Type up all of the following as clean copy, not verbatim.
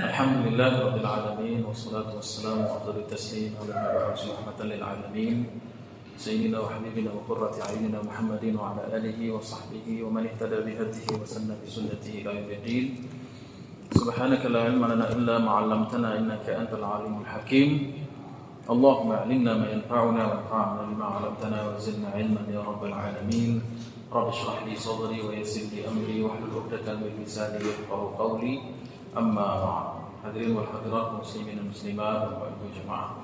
Alhamdulillah Rabbil Alamin. Wassalatu wassalamu afdhalul taslim ala nabiyyi rahmatan lil alamin Sayyidina wa habibina wa qurrati a'yunina Muhammadin wa ala alihi wa sahbihi wa man ihtada bi hadihi wa sanna bi sunnatihi ila yaumiddin. Subhanaka la ilma lana illa ma 'allamtana innaka antal alimul hakim. Allahumma 'allimna ma yanfa'una wanfa'na bima 'allamtana wa zidna 'ilman ya rabbal alamin. Rabbi shrah li sadri wa yassir li amri wahlul 'uqdatam min lisani yafqahu qawli. Amma ba'd. Hadirin wal hadirat muslimin dan muslimat wa jamaah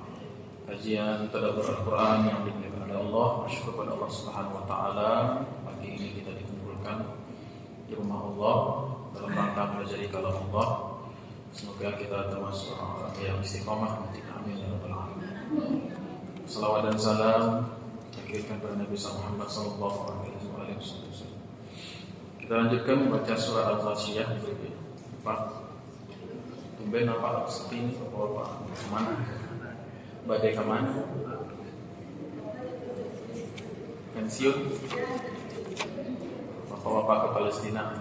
kajian tadabbur Al-Qur'an yang dimuliakan oleh Allah. Bersyukur kepada Allah Subhanahu wa taala pagi ini kita dikumpulkan di rumah Allah dalam rangka mempelajari kalam Allah. Semoga kita termasuk orang yang istiqamah. Amin ya rabbal alamin. Salawat dan salam dikirimkan kepada Nabi Muhammad sallallahu alaihi wasallam. Kita lanjutkan membaca surah Al-Ghasyiyah Pak. Tumben apa seperti ini apa kemana? Badai kemana? Pensiun? Bapak-bapak ke Palestina.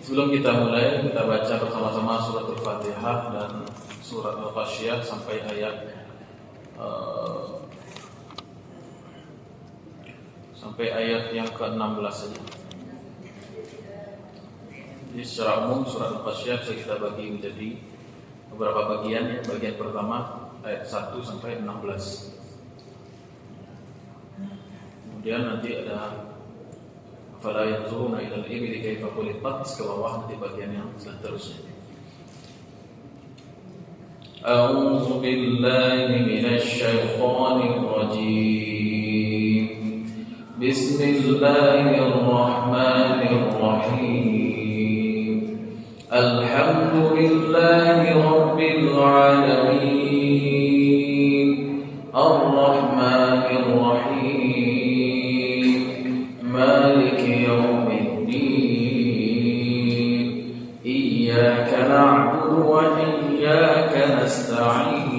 Sebelum kita mulai, kita baca bersama-sama surat Al-Fatihah dan surat Al-Ghasyiyah sampai ayat yang ke-16 saja. Jadi secara umum surat Al-Ghasyiyah bisa kita bagi menjadi beberapa bagian ya. Bagian pertama ayat 1 sampai 16. Kemudian nanti ada fala yanzuruna ilal ibli kaifa khuliqat, ke bawah nanti bagian yang seterusnya. A'udzu billahi minasy syaithanir rajim. Bismillahirrahmanirrahim. Alhamdulillahi rabbil alamin. Ar-Rahmanir Rahim. Maliki yaumiddin. Iyyaka na'budu wa iyyaka nasta'in.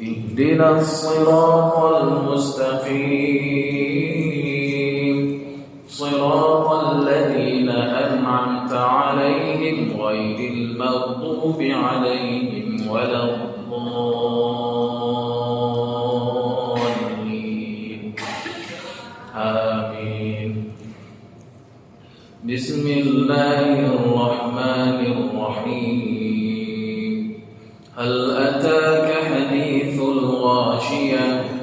Ihdinas siratal mustaqim. Siratal ladzina an'amta 'alaihim ghairil maghdubi 'alaihim waladdallin. Amin. Bismillahirrahmanirrahim. Hal ataka hadithul ghashiyah.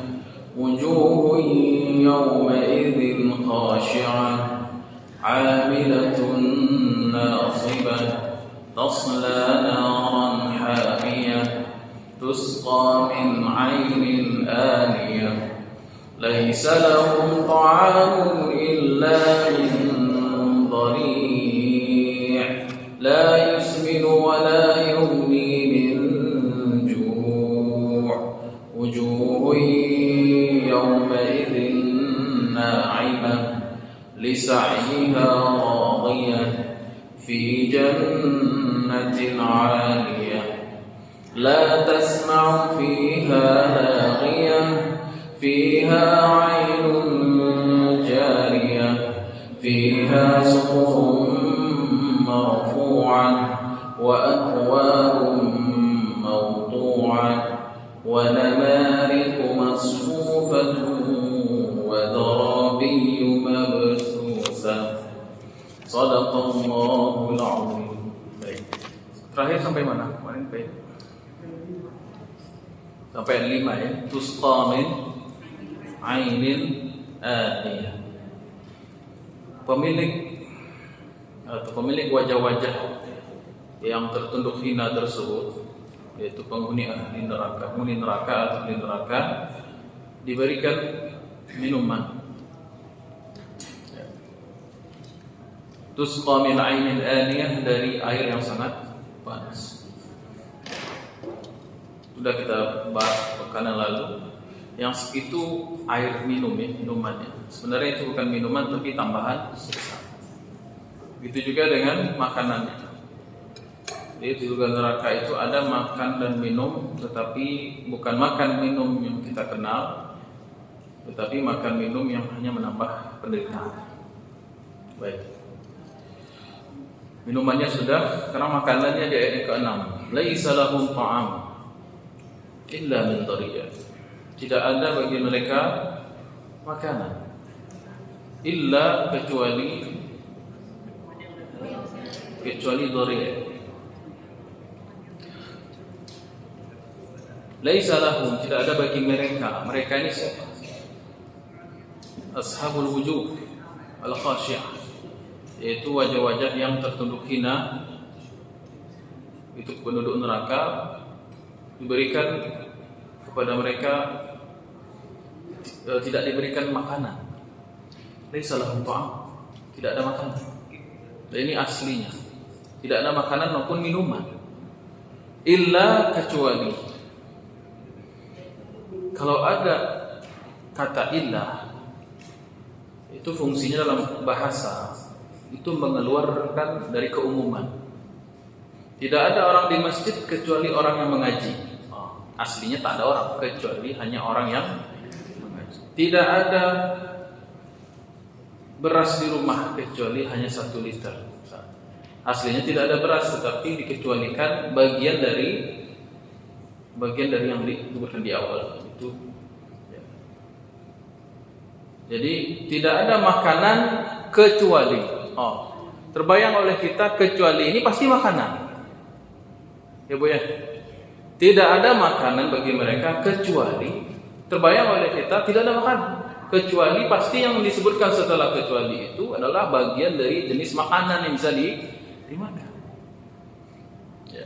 Wujuhun yawma idzin khashi'ah 'amilatun nasibah tasla naran hamiyah tusqa min 'aynin aniyah laysa lahum ta'amun illa min dhari' la yusminu wa la yughni min ju' wujuhun yawmaidhin na'imah lisa'yiha radiyah fi jannatin 'aliyah la tasma'u fiha laghiyah fiha 'aynun jariyah fiha sururun marfu'ah wa akwabun mawdu'ah wa namariqu masfufatun wa dharabiyyu mabthusah. Shadaqallahul 'azim. Baik. Terakhir sampai mana? Kemarin baik. Sampai 5 ya. Tusqa min 'ainin aniyah. Pemilik wajah-wajah yang tertunduk hina tersebut, yaitu penghuni neraka atau ahli neraka, diberikan minuman. Tusqa min 'ainin aniyah, dari air yang sangat panas. Sudah kita bahas pekan yang lalu. Yang itu air minum ya, minumannya. Sebenarnya itu bukan minuman tapi tambahan siksa. Begitu juga dengan makanannya. Jadi di surga neraka itu ada makan dan minum, tetapi bukan makan minum yang kita kenal, tetapi makan minum yang hanya menambah penderitaan. Baik. Minumannya sudah, karena makanannya di ayat ke-6. Laisa lahum ta'am illa min dhari'a. Tidak ada bagi mereka makanan illa kecuali dhari'a. Laisa lahum, tidak ada bagi mereka. Mereka ini siapa? Ashabul wujuh al-khashi'ah, yaitu wajah-wajah yang tertunduk hina. Itu penduduk neraka. Diberikan kepada mereka, tidak diberikan makanan. Laisa lahum ta'am, tidak ada makanan. Dan ini aslinya, tidak ada makanan maupun minuman. Illa kecuali. Kalau ada kata illa, itu fungsinya dalam bahasa itu mengeluarkan dari keumuman. Tidak ada orang di masjid kecuali orang yang mengaji. Aslinya tak ada orang, kecuali hanya orang yang mengaji. Tidak ada beras di rumah kecuali hanya 1 liter. Aslinya tidak ada beras, tetapi dikecualikan bagian dari yang disebutkan di awal itu. Jadi tidak ada makanan kecuali. Terbayang oleh kita kecuali ini pasti makanan. Ya Bu ya. Tidak ada makanan bagi mereka kecuali, terbayang oleh kita tidak ada makanan kecuali, pasti yang disebutkan setelah kecuali itu adalah bagian dari jenis makanan yang bisa dimakan. Ya.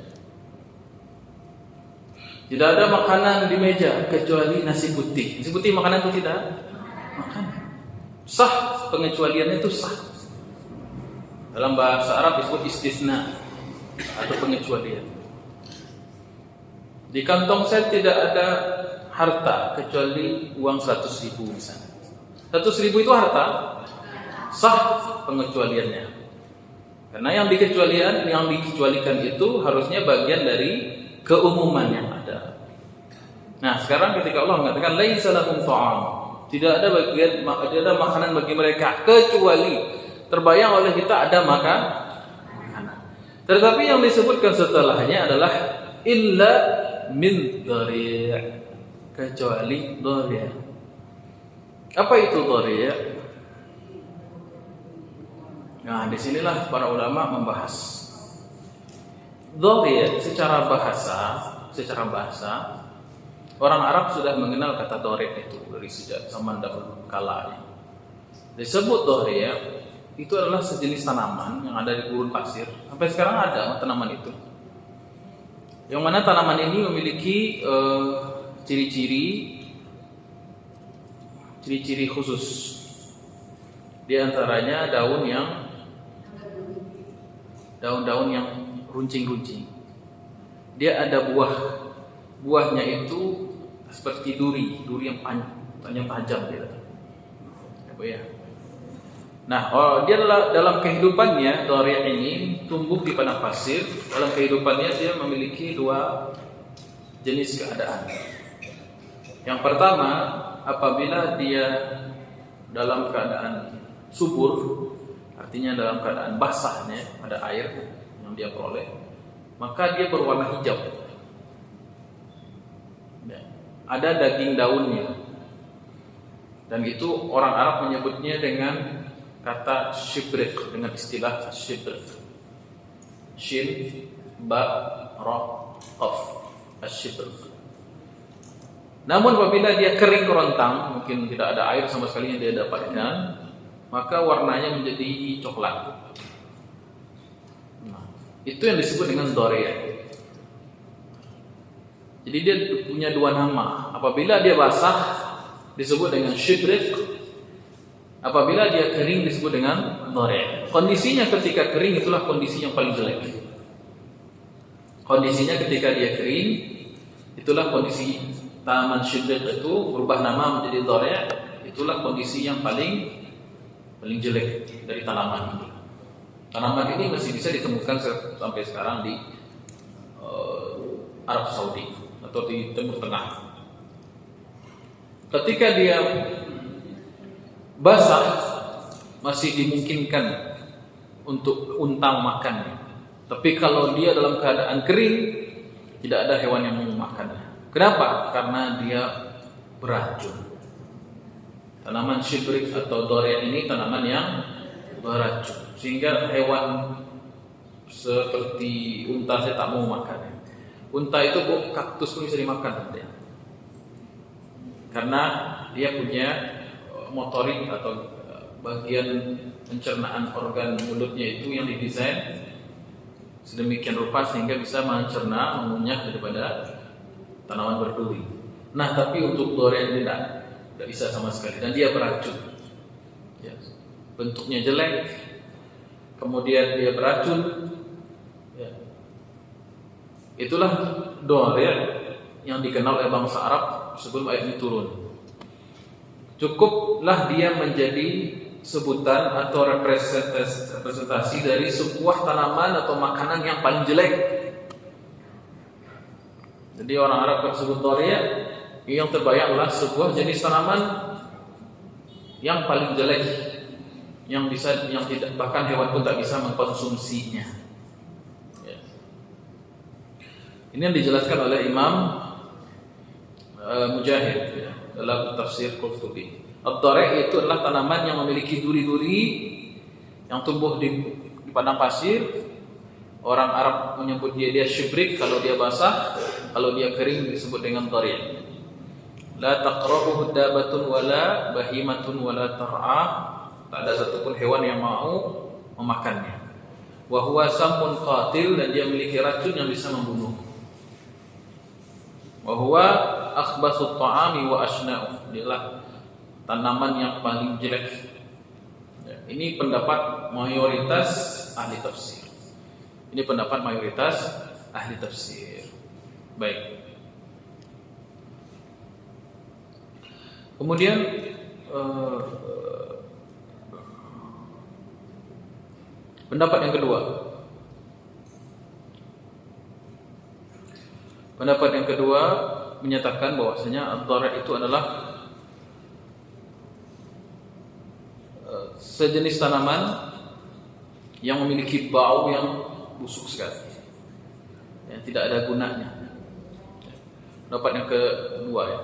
Tidak ada makanan di meja kecuali nasi putih. Nasi putih makanan itu tidak? Makanan. Sah, pengecualiannya itu sah. Dalam bahasa Arab disebut istisna atau pengecualian. Di kantong saya tidak ada harta kecuali uang 100.000 misalnya. 100.000 itu harta, sah pengecualiannya. Karena yang dikecualikan itu harusnya bagian dari keumuman yang ada. Nah, sekarang ketika Allah mengatakan laisa lahum ta'am, tidak ada makanan bagi mereka kecuali, terbayang oleh kita ada makanan. Tetapi yang disebutkan setelahnya adalah illa min dhari', kecuali dhari'. Apa itu dhari'? Nah, disinilah para ulama membahas. Dhari' secara bahasa, orang Arab sudah mengenal kata dhari' itu dari sejak zaman dahulu kala. Disebut dhari' itu adalah sejenis tanaman yang ada di gurun pasir. Sampai sekarang ada tanaman itu. Yang mana tanaman ini memiliki ciri-ciri khusus. Di antaranya daun-daun yang runcing-runcing. Dia ada buahnya itu seperti duri yang tajam gitu. Ya. Nah, dia dalam kehidupannya, dhari' ini tumbuh di padang pasir. Dalam kehidupannya dia memiliki 2 jenis keadaan. Yang pertama, apabila dia dalam keadaan subur, artinya dalam keadaan basahnya, ada air yang dia peroleh, maka dia berwarna hijau. Ada daging daunnya. Dan itu orang Arab menyebutnya dengan kata shibrik, dengan istilah shibrik. Shin, ba, ra, qaf, shibrik. Namun apabila dia kering kerontang, mungkin tidak ada air sama sekali yang dia dapatkan, maka warnanya menjadi coklat. Nah, itu yang disebut dengan dhari'. Jadi dia punya 2 nama. Apabila dia basah disebut dengan shibrik, apabila dia kering disebut dengan dhari'. Kondisinya ketika kering itulah kondisi yang paling jelek. Kondisinya ketika dia kering itulah kondisi tanaman shibrik itu berubah nama menjadi dhari'. Itulah kondisi yang paling jelek dari tanaman ini. Tanaman ini masih bisa ditemukan sampai sekarang di Arab Saudi atau di Timur Tengah. Ketika dia basah masih dimungkinkan untuk unta makannya. Tapi kalau dia dalam keadaan kering, tidak ada hewan yang mau makannya. Kenapa? Karena dia beracun. Tanaman shibrik atau durian ini tanaman yang beracun, sehingga hewan seperti unta saya tak mau makannya. Unta itu kaktus pun bisa dimakan, karena dia punya motorik atau bagian pencernaan organ mulutnya itu yang didesain sedemikian rupa sehingga bisa mencerna, mengunyah daripada tanaman berduri. Nah, tapi untuk durian ini tidak bisa sama sekali, dan dia beracun. Ya. Bentuknya jelek, kemudian dia beracun. Ya. Itulah durian yang dikenal oleh bangsa Arab sebelum ayat ini turun. Cukuplah dia menjadi sebutan atau representasi dari sebuah tanaman atau makanan yang paling jelek. Jadi orang Arab tersebut durian, yang terbayang adalah sebuah jenis tanaman yang paling jelek, yang tidak, bahkan hewan pun tak bisa mengkonsumsinya. Ya. Ini yang dijelaskan oleh Imam Mujahid ya, dalam tafsir Qurtubi. Ad-dari' itu adalah tanaman yang memiliki duri-duri yang tumbuh di padang pasir. Orang Arab menyebut dia shibrik kalau dia basah, kalau dia kering disebut dengan dari'. La taqrabuhu dabatun wala bahimatun wala tar'ah. Tak ada satupun hewan yang mau memakannya. Wa huwa samun qatil, dan dia memiliki racun yang bisa membunuh. Wa huwa akhbathut ta'ami wa asna'u. Dialah tanaman yang paling jelek. Ya, ini pendapat mayoritas ahli tafsir. Ini pendapat mayoritas ahli tafsir. Baik. Kemudian pendapat yang kedua. Pendapat yang kedua menyatakan bahwasanya ad-dari' itu adalah sejenis tanaman yang memiliki bau yang busuk sekali, yang tidak ada gunanya. Pendapat yang kedua ya.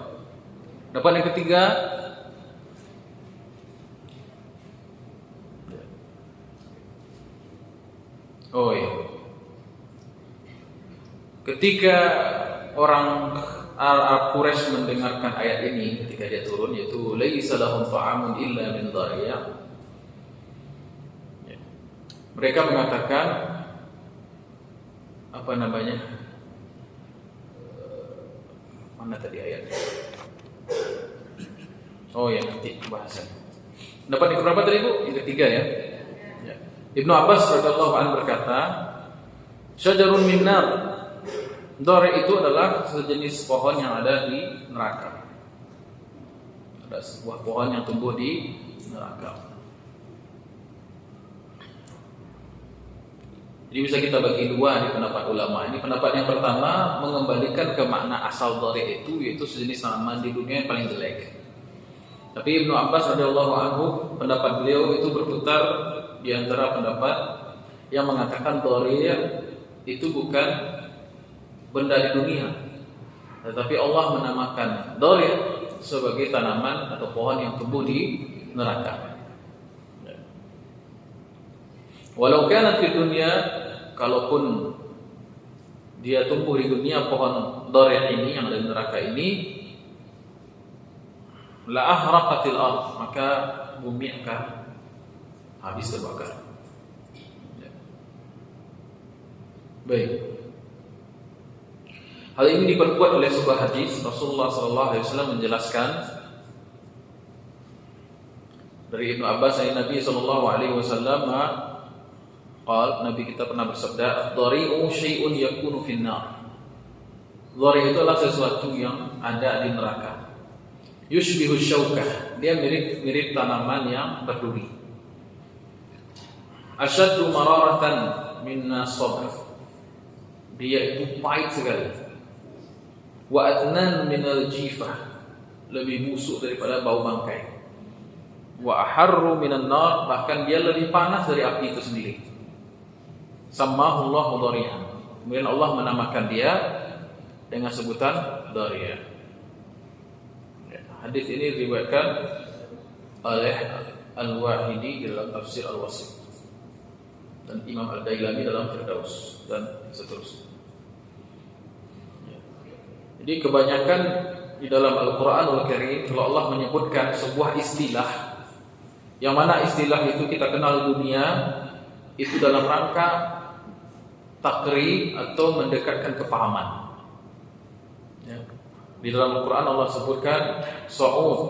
Pendapat yang ketiga, oh ya, ketika orang Arab Quraisy mendengarkan ayat ini ketika dia turun, yaitu laisa lahum ta'amun illa min dhari'. Mereka mengatakan apa namanya? Mana tadi ayatnya? Oh ya, nanti bahasannya. Pendapat yang keberapa tadi Bu? Yang ketiga ya. Ibnu Abbas radhiyallahu anhu berkata, syajarun min nar. Dari' itu adalah sejenis pohon yang ada di neraka. Ada sebuah pohon yang tumbuh di neraka. Jadi bisa kita bagi dua di pendapat ulama. Ini pendapat yang pertama mengembalikan ke makna asal dari' itu, yaitu sejenis tanaman di dunia yang paling jelek. Tapi Ibnu Abbas radhiyallahu anhu, pendapat beliau itu berputar di antara pendapat yang mengatakan dari' itu bukan benda di dunia, tetapi Allah menamakan dari' sebagai tanaman atau pohon yang tumbuh di neraka. Walau kanat di dunia, kalaupun dia tumbuh di dunia pohon dari' ini yang ada di neraka ini, la ahraqatil ardh, maka bumi akan habis terbakar. Ya. Baik. Hal ini diperkuat oleh sebuah hadis. Rasulullah SAW menjelaskan dari Ibnu Abbas dari Nabi SAW, Nabi kita pernah bersabda, "Dhari'u syai'un yakunu finnar." Dhari' itu adalah sesuatu yang ada di neraka. Yushbihu syaukah, dia mirip tanaman yang berduri. Asyaddu mararatan minna sabr, dia itu pahit sekali. Wa adnan minal jifah, lebih busuk daripada bau bangkai. Wa aharru minan nar, bahkan dia lebih panas dari api itu sendiri. Sammahullahu dhari'an. Kemudian Allah menamakan dia dengan sebutan Dhari'. Hadis ini diriwayatkan oleh Al-Wahidi dalam Tafsir Al-Wasit dan Imam Al-Dailami dalam Firdaus dan seterusnya. Jadi kebanyakan di dalam Al-Qur'anul Karim kalau Allah menyebutkan sebuah istilah, yang mana istilah itu kita kenal di dunia, itu dalam rangka takrib atau mendekatkan kepahaman. Ya. Di dalam Al-Quran Allah sebutkan Su'ud,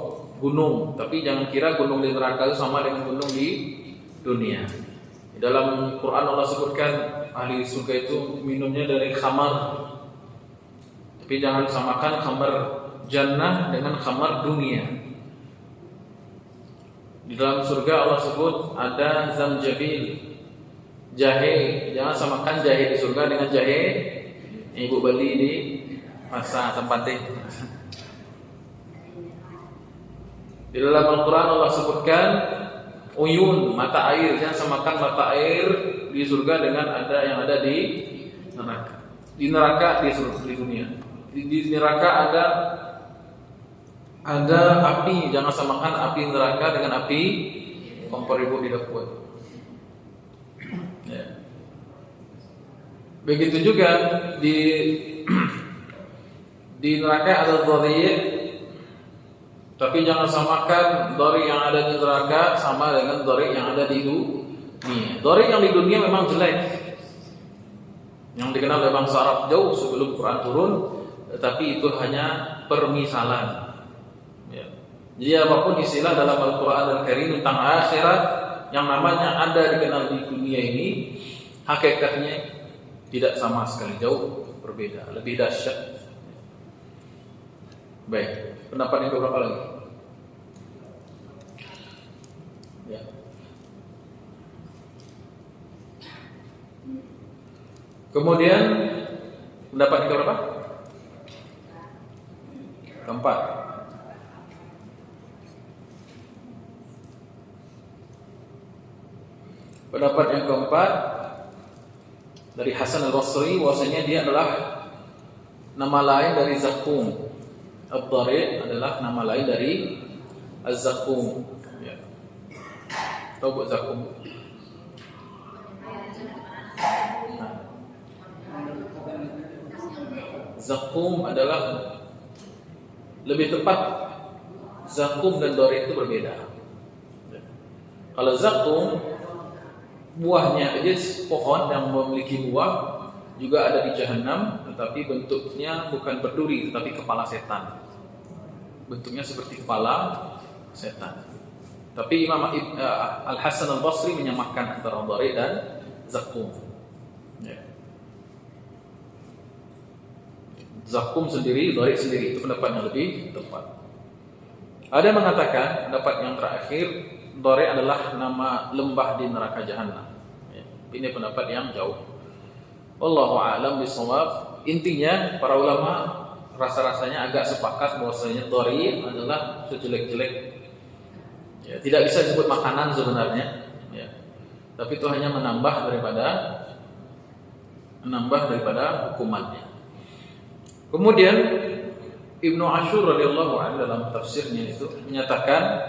gunung, tapi jangan kira gunung di neraka itu sama dengan gunung di dunia. Di dalam Al-Quran Allah sebutkan ahli surga itu minumnya dari khamar, tapi jangan samakan khamar jannah dengan khamar dunia. Di dalam surga Allah sebut ada zamjabil, jahe, jangan samakan jahe di surga dengan jahe ibu beli di pasar tempatnya. Di dalam Al-Quran Allah sebutkan uyun, mata air, jangan samakan mata air di surga dengan ada yang ada di neraka. Di neraka di dunia. Di neraka ada api, jangan samakan api neraka dengan api kompor ibu di dapur. Ya. Begitu juga di neraka ada dhari', tapi jangan samakan dhari' yang ada di neraka sama dengan dhari' yang ada di dunia. Dhari' yang di dunia memang jelek, yang dikenal oleh bangsa Arab jauh sebelum Quran turun, tetapi itu hanya permisalan. Ya. Jadi apapun istilah dalam Al-Quran Al-Karim tentang akhirat yang namanya ada dikenal di dunia ini, hakikatnya tidak sama sekali, jauh berbeda, lebih dahsyat. Baik, pendapat yang keberapa lagi? Ya. Kemudian pendapat yang keberapa? Keempat. Pendapat yang keempat dari Hasan Al-Basri, bahwasanya dia adalah nama lain dari Zakum. Ad-Dhari' adalah nama lain dari Az-Zakum. Ya. Tahu buat Zakum? Zakum adalah, lebih tepat Zakum dan Dhari' itu berbeda. Kalau Zakum buahnya, jadi pohon yang memiliki buah juga ada di Jahannam, tetapi bentuknya bukan berduri, tetapi kepala setan. Bentuknya seperti kepala setan. Tapi Imam Al-Hasan Al-Basri menyamakan antara Dhari' dan Zakum. Ya. Zakum sendiri, Dhari' sendiri, itu pendapat yang lebih tepat. Ada yang mengatakan pendapat yang terakhir, Dhari' adalah nama lembah di neraka Jahannam. Ya. Ini pendapat yang jauh. Wallahu a'lam bishawab. Intinya para ulama rasa-rasanya agak sepakat bahwasanya Dhari' adalah sejelek-jelek. Ya, tidak bisa disebut makanan sebenarnya. Ya. Tapi itu hanya menambah daripada hukumannya. Kemudian Ibnu Ashur radhiyallahu anhu dalam tafsirnya itu menyatakan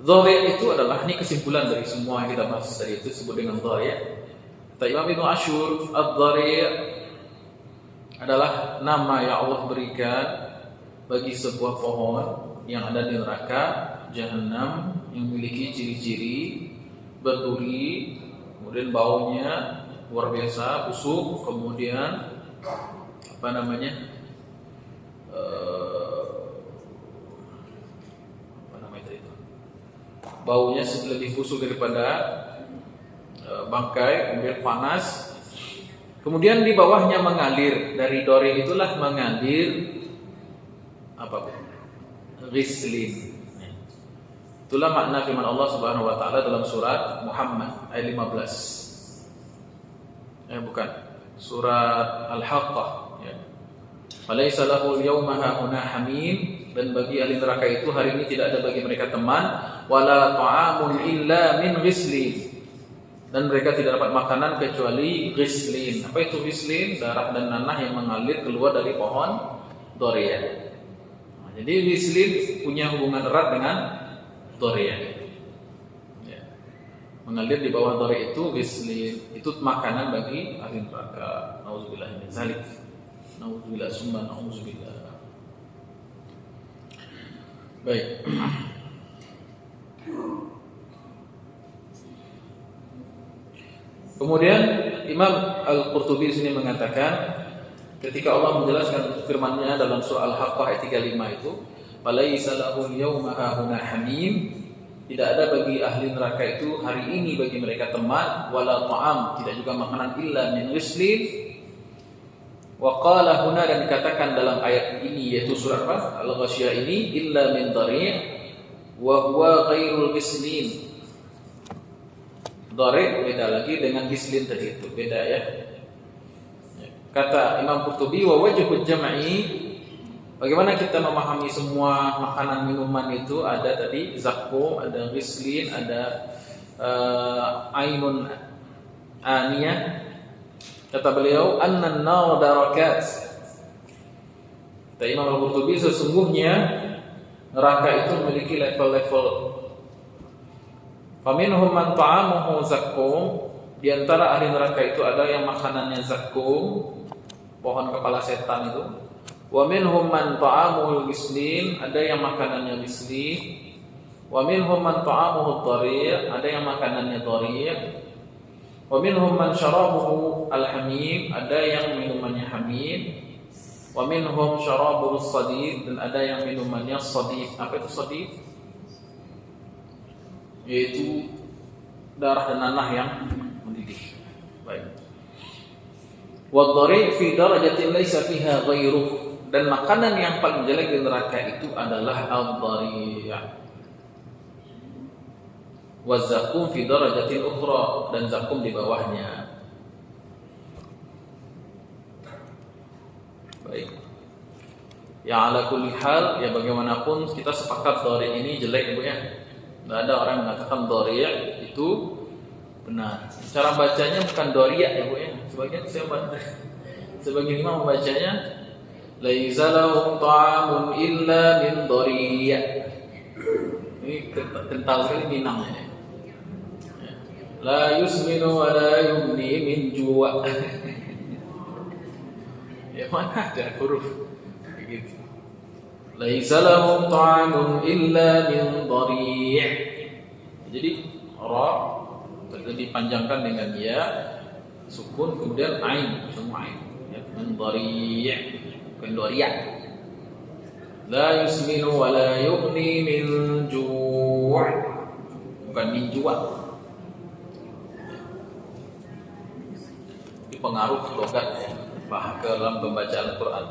Dhari' itu adalah, ini kesimpulan dari semua yang kita bahas tadi itu disebut dengan Dhari'. Kata Imam Ibnu Ashur, Ad-Dhari' adalah nama yang Allah berikan bagi sebuah pohon yang ada di neraka Jahannam yang memiliki ciri-ciri berduri, kemudian baunya luar biasa busuk, kemudian baunya lebih busuk daripada bangkai, kemudian panas. Kemudian di bawahnya mengalir, dari Dhari' itulah mengalir Ghislin. Itulah makna firman Allah Subhanahu wa taala dalam surat Muhammad ayat 15. Bukan, surat Al-Haqqah, ya. Falaisa lahu al-yawma hahuna hamim, dan bagi ahli neraka itu hari ini tidak ada bagi mereka teman, wala ta'amun illa min ghislin, dan mereka tidak dapat makanan kecuali ghislin. Apa itu ghislin? Darah dan nanah yang mengalir keluar dari pohon durian. Nah, jadi ghislin punya hubungan erat dengan durian. Ya. Mengalir di bawah durian itu ghislin, itu makanan bagi ahli neraka. Nauzubillah min zalik. Nauzubillah summa nauzubillah. Baik. Kemudian Imam Al-Qurtubi sini mengatakan ketika Allah menjelaskan firman-Nya dalam surah Al-Haqqah ayat 35 itu, "Falaisa lahum yauma hahuna hamim." Tidak ada bagi ahli neraka itu hari ini bagi mereka teman, wala ta'am, tidak juga makanan illa min ghislin. Wa qala huna, dan dikatakan dalam ayat ini yaitu surah Al-Ghasyiyah ini, illa min dari' wa huwa ghairul ghislin. Dari' beda lagi dengan ghislin tadi itu, beda ya. Kata Imam Qurtubi, wa wajhul jam'i, bagaimana kita memahami semua makanan minuman itu, ada tadi zakum, ada ghislin, ada ainun aniyah. Kata beliau, annan nar darakat. Kata Imam Al-Qurtubi, sesungguhnya neraka itu memiliki level-level. Faminhum man ta'amuhu zakum, di antara ahli neraka itu ada yang makanannya zakum, pohon kepala setan itu. Wa minhum man ta'amuhu ghislin, ada yang makanannya ghislin. Wa minhum man ta'amuhu dhari', ada yang makanannya dhari'. Wa minhum man syarabuhu al-hamim, ada yang minumannya hamim. Wa minhum syarabuhu as-sadid, dan ada yang minumannya sadid. Apa itu sadid? Yaitu darah dan nanah yang mendidih. Baik. Wadh-dhari' fi darajatin laisa fiha ghairuh, dan makanan yang paling jelek di neraka itu adalah ad-dhari'. Wa zakum fi darajatin ukhra, dan zakum di bawahnya. Baik. Ya ala kulli hal, ya bagaimanapun kita sepakat dhari' ini jelek Bu ya. Tidak ada orang yang mengatakan dhari' itu benar. Cara bacanya bukan dhari' ya Bu ya. Sebagian saya baca, sebagian imam membacanya laisa lahum ta'amun illa min dhari'. Ini kental sekali Minangnya. La yusminu wa la yumni min ju'. Ya mana ada huruf begitu. Laisa lahum ta'amun illa min dhari'. Jadi ra dipanjangkan dengan ya, sukun, kemudian ain, semua ain. Ya, min dhari', bukan dhari'. La yusminu wa la yughni min ju', bukan min ju'. Ini pengaruh logat ya, bahasa dalam pembacaan Al-Qur'an.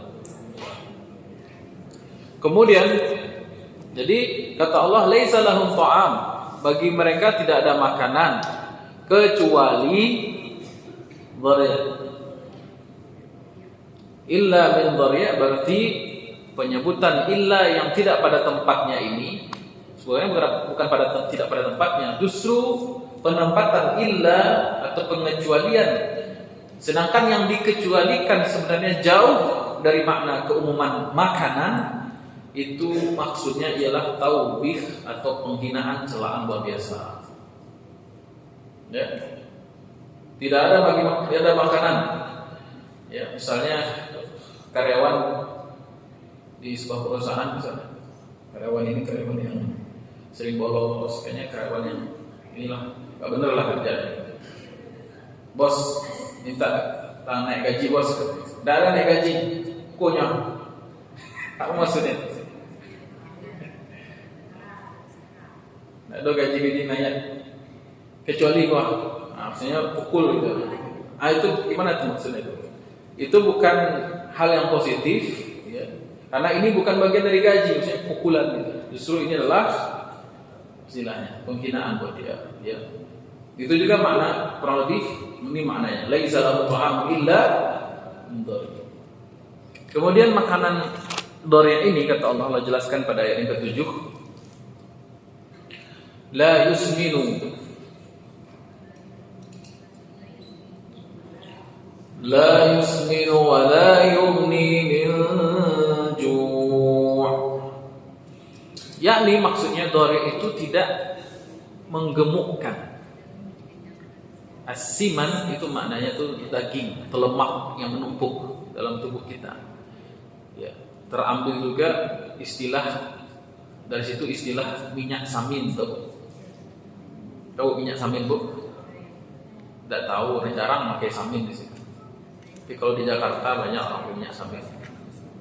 Kemudian, jadi kata Allah, laisa lahum ta'am, bagi mereka tidak ada makanan kecuali dhari'. Illa min dhari', berarti penyebutan illa yang tidak pada tempatnya ini sebenarnya bukan tidak pada tempatnya, justru penempatan illa atau pengecualian. Sedangkan yang dikecualikan sebenarnya jauh dari makna keumuman makanan. Itu maksudnya ialah taubih atau penghinaan, celaan luar biasa. Ya. Tidak ada makanan. Ya, misalnya karyawan di sebuah perusahaan misalnya. Karyawan ini karyawan yang sering bolos, kayaknya karyawan yang inilah enggak bener lah kerjanya. Bos minta naik gaji bos. Enggak ada naik gaji. Konyol. Apa maksudnya? Ada gaji naik kecuali gua, maksudnya pukul gitu. Itu gimana tuh maksudnya itu? Itu bukan hal yang positif, ya. Karena ini bukan bagian dari gaji, maksudnya pukulan gitu. Justru ini adalah istilahnya penghinaan buat dia. Ya. Itu juga makna kurang lebih ini maknanya. Laisa lahu ta'amun illa min dhari'. Kemudian makanan dhari' ini kata Allah jelaskan pada ayat yang ke-7. La yusminu, la yusminu wa la yughni min ju'. Yakni maksudnya dhari itu tidak menggemukkan. As-siman itu maknanya tuh daging atau lemak yang menumpuk dalam tubuh kita. Ya, terambil juga istilah dari situ, istilah minyak samin tuh. Tahu minyak samin, Bu? Tidak tahu, orang jarang pakai samin di situ. Tapi kalau di Jakarta banyak orang pakai minyak samin.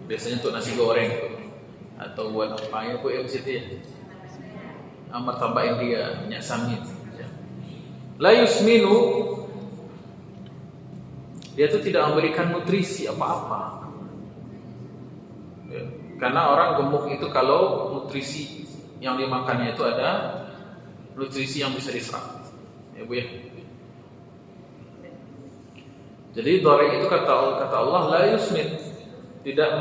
Biasanya untuk nasi goreng gitu. Atau buat apa ya, Bu, yang situ ya. Martabak India, minyak samin. Ya. La yusminu, dia itu tidak memberikan nutrisi apa-apa. Ya. Karena orang gemuk itu kalau nutrisi yang dimakannya itu ada nutrisi yang bisa diserap. Ya, Bu ya. Jadi dhari itu kata Allah la yusmin, tidak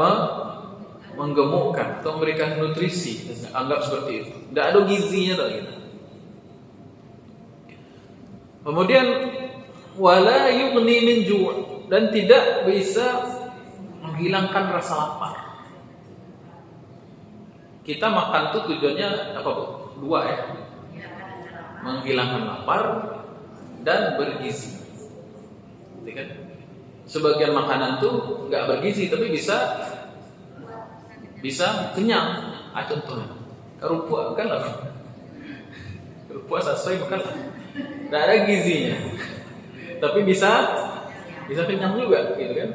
menggemukkan atau memberikan nutrisi, anggap seperti itu. Tidak ada gizinya gitu. Kemudian wala yughni min ju', dan tidak bisa menghilangkan rasa lapar. Kita makan tuh tujuannya apa, Bu? Dua ya. Menghilangkan lapar dan bergizi. Kan? Sebagian makanan tuh nggak bergizi tapi bisa kenyang. Contohnya kerupuk kan lah, kerupuk sesuai makan lah, nggak ada gizinya tapi bisa kenyang juga gitu kan,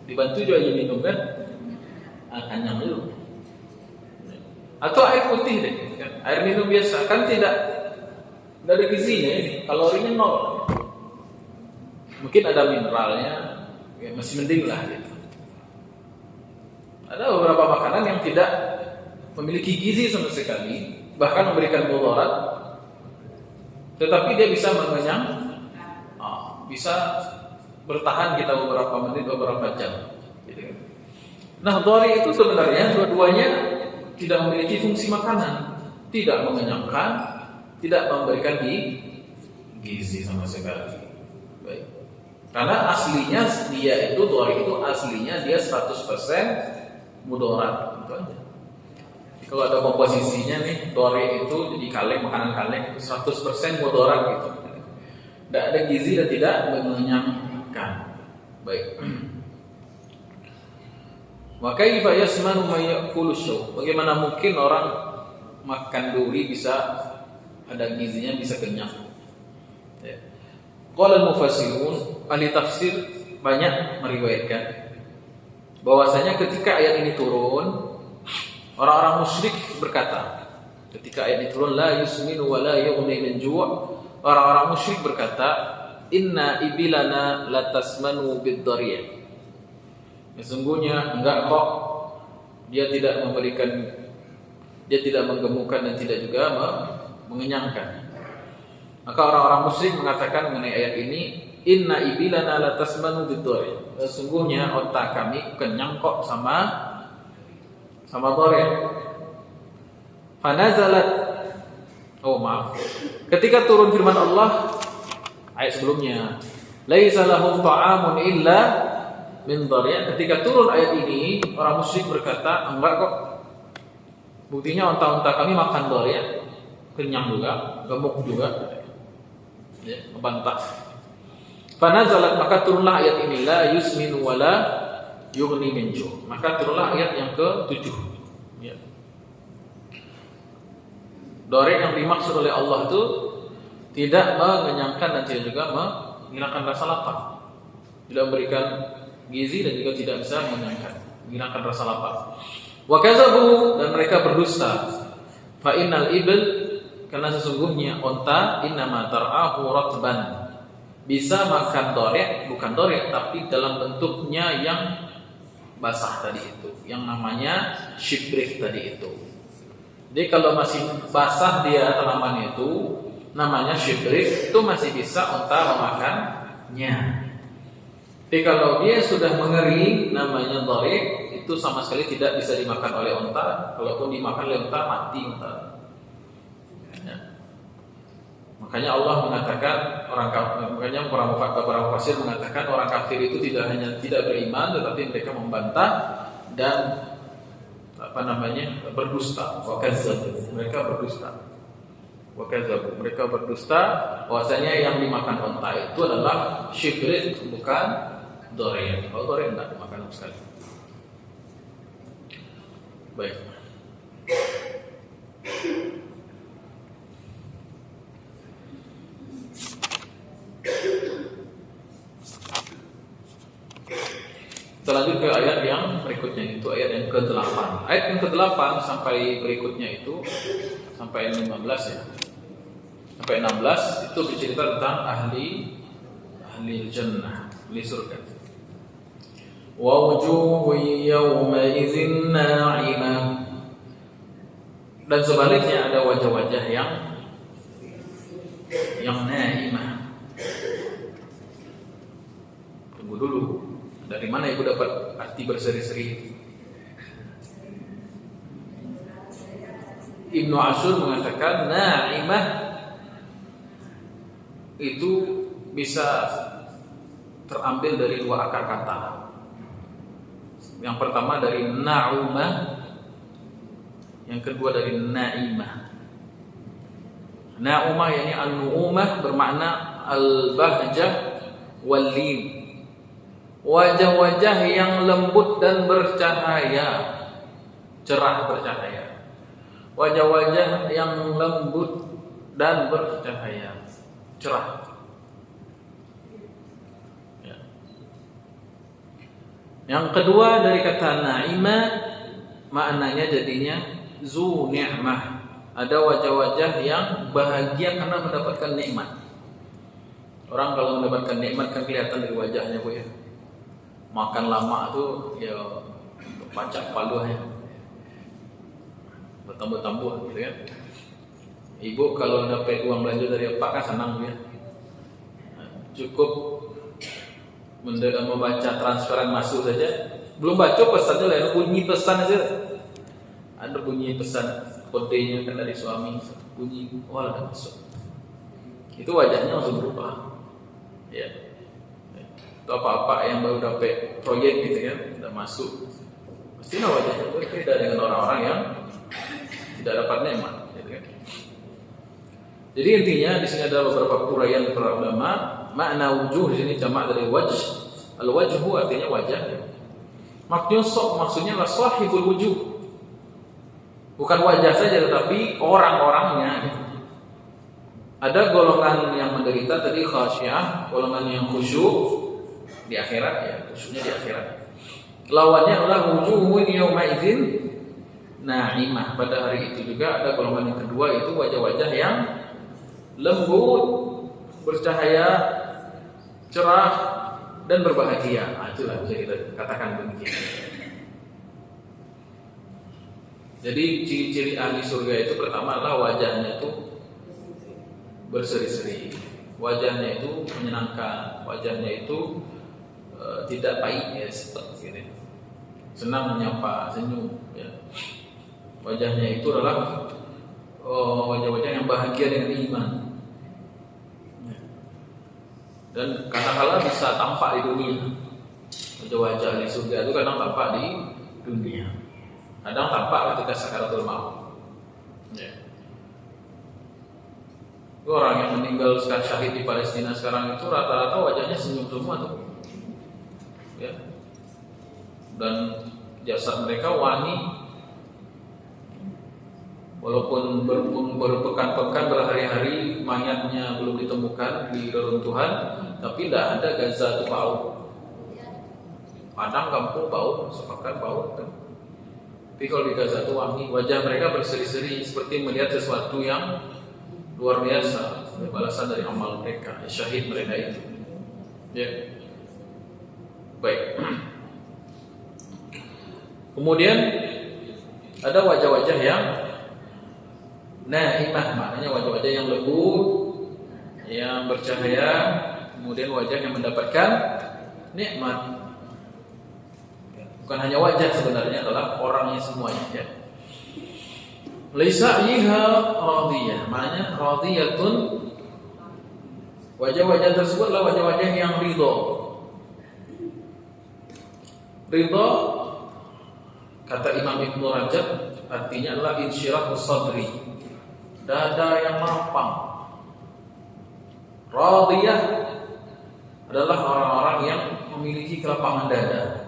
dibantu juga aja minum kan, kenyang juga. Atau air putih deh kan? Air minum biasa kan tidak ada gizinya, ini kalorinya 0. Mungkin ada mineralnya, ya masih mending lah gitu. Ada beberapa makanan yang tidak memiliki gizi sama sekali, bahkan memberikan mudarat, tetapi dia bisa mengenyang, bisa bertahan kita beberapa menit, beberapa jam. Gitu. Nah, dhari itu sebenarnya dua-duanya tidak memiliki fungsi makanan, tidak mengenyangkan, tidak memberikan gizi sama sekali. Baik. Karena aslinya dia itu dhari itu aslinya dia 100% mudarat gitu aja. Jadi kalau ada komposisinya nih dhari itu jadi kaleng, makanan kaleng itu 100% mudarat gitu. Tidak ada gizi dan tidak mengenyangkan. Baik. Wa kaifa yasmanu may ya'kulu syaw? Bagaimana mungkin orang makan duri bisa ada gizinya, bisa kenyang? Ya. Qala al-mufassirun, ahli tafsir banyak meriwayatkan bahwasanya ketika ayat ini turun, orang-orang musyrik berkata, ketika ayat ini turun la yusminu wa la yughni min ju', orang-orang musyrik berkata, inna ibilana latasmanu bid-dhari'. Sesungguhnya enggak kok, dia tidak menggemukkan dan tidak juga mengenyangkan. Maka orang-orang musyrik mengatakan mengenai ayat ini, inna ibilana latasmanu bid-dhari'. Sesungguhnya onta kami kenyang kok sama dhari'. Fanazalat, ketika turun firman Allah ayat sebelumnya, laisa lahum ta'amun illa min dhari'. Ketika turun ayat ini, orang musyrik berkata, enggak kok, buktinya onta-onta kami makan dhari', kenyang juga, gemuk juga. Ya, membantah. Fanazalat, maka turunlah ayat ini, la yusminu wa la yughni min ju'. Maka turunlah ayat yang ke-7. Ya. Dhari' yang dimaksud oleh Allah itu tidak mengenyangkan dan tidak juga menghilangkan rasa lapar, tidak memberikan gizi dan juga tidak bisa menghilangkan rasa lapar. Wa kadzabu, dan mereka berdusta. Fa innal ibil, karena sesungguhnya onta innama tar'ahu ratban, bisa makan dhari', bukan dhari' tapi dalam bentuknya yang basah tadi itu, yang namanya shibrih tadi itu. Jadi kalau masih basah dia tanaman itu, namanya shibrih, itu masih bisa onta memakannya. Tapi kalau dia sudah mengering, namanya dhari', itu sama sekali tidak bisa dimakan oleh onta. Kalaupun dimakan oleh onta, mati onta. Ya. Makanya Allah mengatakan makanya para mufassir mengatakan orang kafir itu tidak hanya tidak beriman, tetapi mereka membantah dan berdusta. Mereka berdusta bahwasanya yang dimakan unta itu adalah syibrit, bukan dorian. Kalau dorian tidak dimakan sekali. Baik. Kita lanjut ke ayat yang berikutnya, itu ayat yang ke-8. Ayat yang ke-8 sampai berikutnya itu sampai 15 ya. Sampai 16 itu bercerita tentang ahli jannah, ahli surga. Wa wujuhun yawma idzin na'imah. Dan sebaliknya ada wajah-wajah yang na'imah. Tunggu dulu. Dari mana ibu dapat arti berseri-seri? Ibnu Ashur mengatakan na'imah itu bisa terambil dari dua akar kata. Yang pertama dari na'umah, yang kedua dari na'imah. Na'umah yakni an-nu'umah bermakna al-bahjah wal-lim. Wajah-wajah yang lembut dan bercahaya, cerah bercahaya. Wajah-wajah yang lembut dan bercahaya, cerah. Ya. Yang kedua dari kata na'imah, maknanya jadinya zu ni'mah. Ada wajah-wajah yang bahagia karena mendapatkan nikmat. Orang kalau mendapatkan nikmat kan kelihatan dari wajahnya, Bu ya. Makan lama tuh ya pacak palu ya, bertambah-tambah gitu ya. Ibu kalau dapat uang belanja dari apa kan senang ya. Cukup membaca transferan masuk saja, belum baca pesannya lain bunyi pesan aja. Ada bunyi pesan kodenya kan dari suami, bunyi ada masuk. Itu wajahnya langsung berubah. Ya. Atau apa-apa yang baru dapat proyek gitu kan, sudah masuk, pasti wajahnya berbeda dengan orang-orang yang tidak dapat nikmat, gitu kan. Jadi intinya di sini ada beberapa uraian para ulama. Makna wujuh di sini jamak dari wajh. Al-wajhu artinya wajah. Maksudnya sahibul wujuh. Bukan wajah saja tetapi orang-orangnya. Ada golongan yang menderita tadi khasyah, golongan yang khusyuk di akhirat ya, khususnya di akhirat. Lawannya adalah wujuhun yawma idzin na'imah. Pada hari itu juga ada golongan yang kedua, itu wajah-wajah yang lembut, bercahaya, cerah dan berbahagia. Itulah bisa kita katakan demikian. Jadi ciri-ciri ahli surga itu pertama adalah wajahnya itu berseri-seri, wajahnya itu menyenangkan, wajahnya itu tidak pahit ya, seperti ini. Senang menyapa, senyum ya. Wajahnya itu adalah wajah-wajah yang bahagia dengan iman. Dan kadang-kadang bisa tampak di dunia. Wajah-wajah di surga itu kadang tampak di dunia. Kadang tampak ketika sakaratul maut. Ya. Orang yang meninggal sekarang syahid di Palestina sekarang itu rata-rata wajahnya senyum semua tuh. Ya. Dan jasad mereka wangi. Walaupun berpekan-pekan, berhari-hari mayatnya belum ditemukan di reruntuhan, tapi tidak ada Gaza itu bau. Padang kampung bau, sepekan bau kan. Tapi kalau di Gaza itu wangi, wajah mereka berseri-seri seperti melihat sesuatu yang luar biasa, balasan dari amal mereka, syahid mereka itu. Ya. Baik. Kemudian ada wajah-wajah yang na'imah, maknanya wajah-wajah yang lembut, yang bercahaya, kemudian wajah yang mendapatkan nikmat. Bukan hanya wajah, sebenarnya adalah orangnya semuanya ya. Laisa iha radiyah, maknanya radiyatun Wajah-wajah tersebutlah wajah-wajah yang ridho. Ridho, kata Imam Ibnu Rajab, artinya adalah insyirahus sadri, dada yang lapang. Radiyah adalah orang-orang yang memiliki kelapangan dada.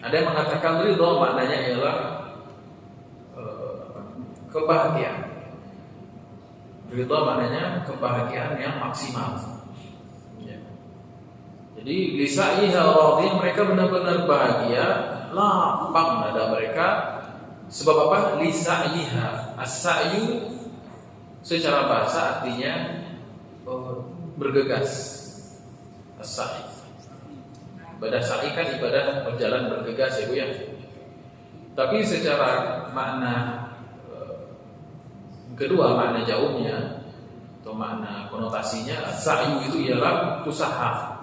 Ada yang mengatakan ridho maknanya ialah kebahagiaan. Ridho maknanya kebahagiaan yang maksimal. Ya. Jadi lisa'iha radiyah, mereka benar-benar bahagia, lapang dada mereka. Sebab apa? Lisa'iha. As-sa'yu secara bahasa artinya bergegas. As-sa'i. Ibadah sa'i kan ibadah berjalan bergegas ya Bu ya. Tapi secara makna kedua, makna jauhnya atau makna konotasinya, sa'yu itu ialah usaha.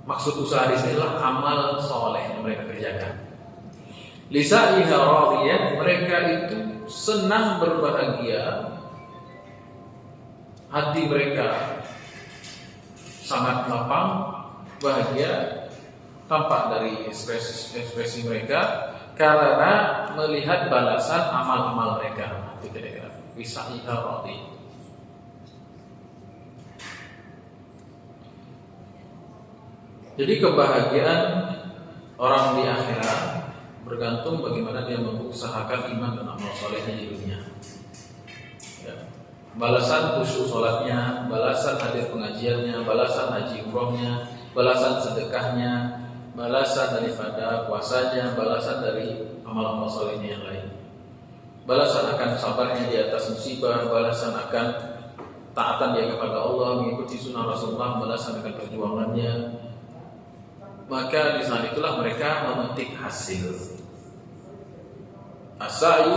Maksud usaha di sini adalah amal soleh yang mereka kerjakan. Lisa'iha radiyah, mereka itu senang berbahagia, hati mereka sangat lapang, bahagia, tampak dari ekspresi mereka karena melihat balasan amal-amal mereka. Itu kira-kira lisa'iha radiyah. Jadi kebahagiaan orang di akhirat bergantung bagaimana dia mengusahakan iman dan amal solehnya di dunia. Ya. Balasan khusyuk sholatnya, balasan hadir pengajiannya, balasan haji umrohnya, balasan sedekahnya, balasan daripada puasanya, balasan dari amal-amal solehnya yang lain. Balasan akan sabarnya di atas musibah, balasan akan taatan dia kepada Allah, mengikuti sunnah Rasulullah, balasan akan perjuangannya. Maka di saat itulah mereka memetik hasil. As-sa'yu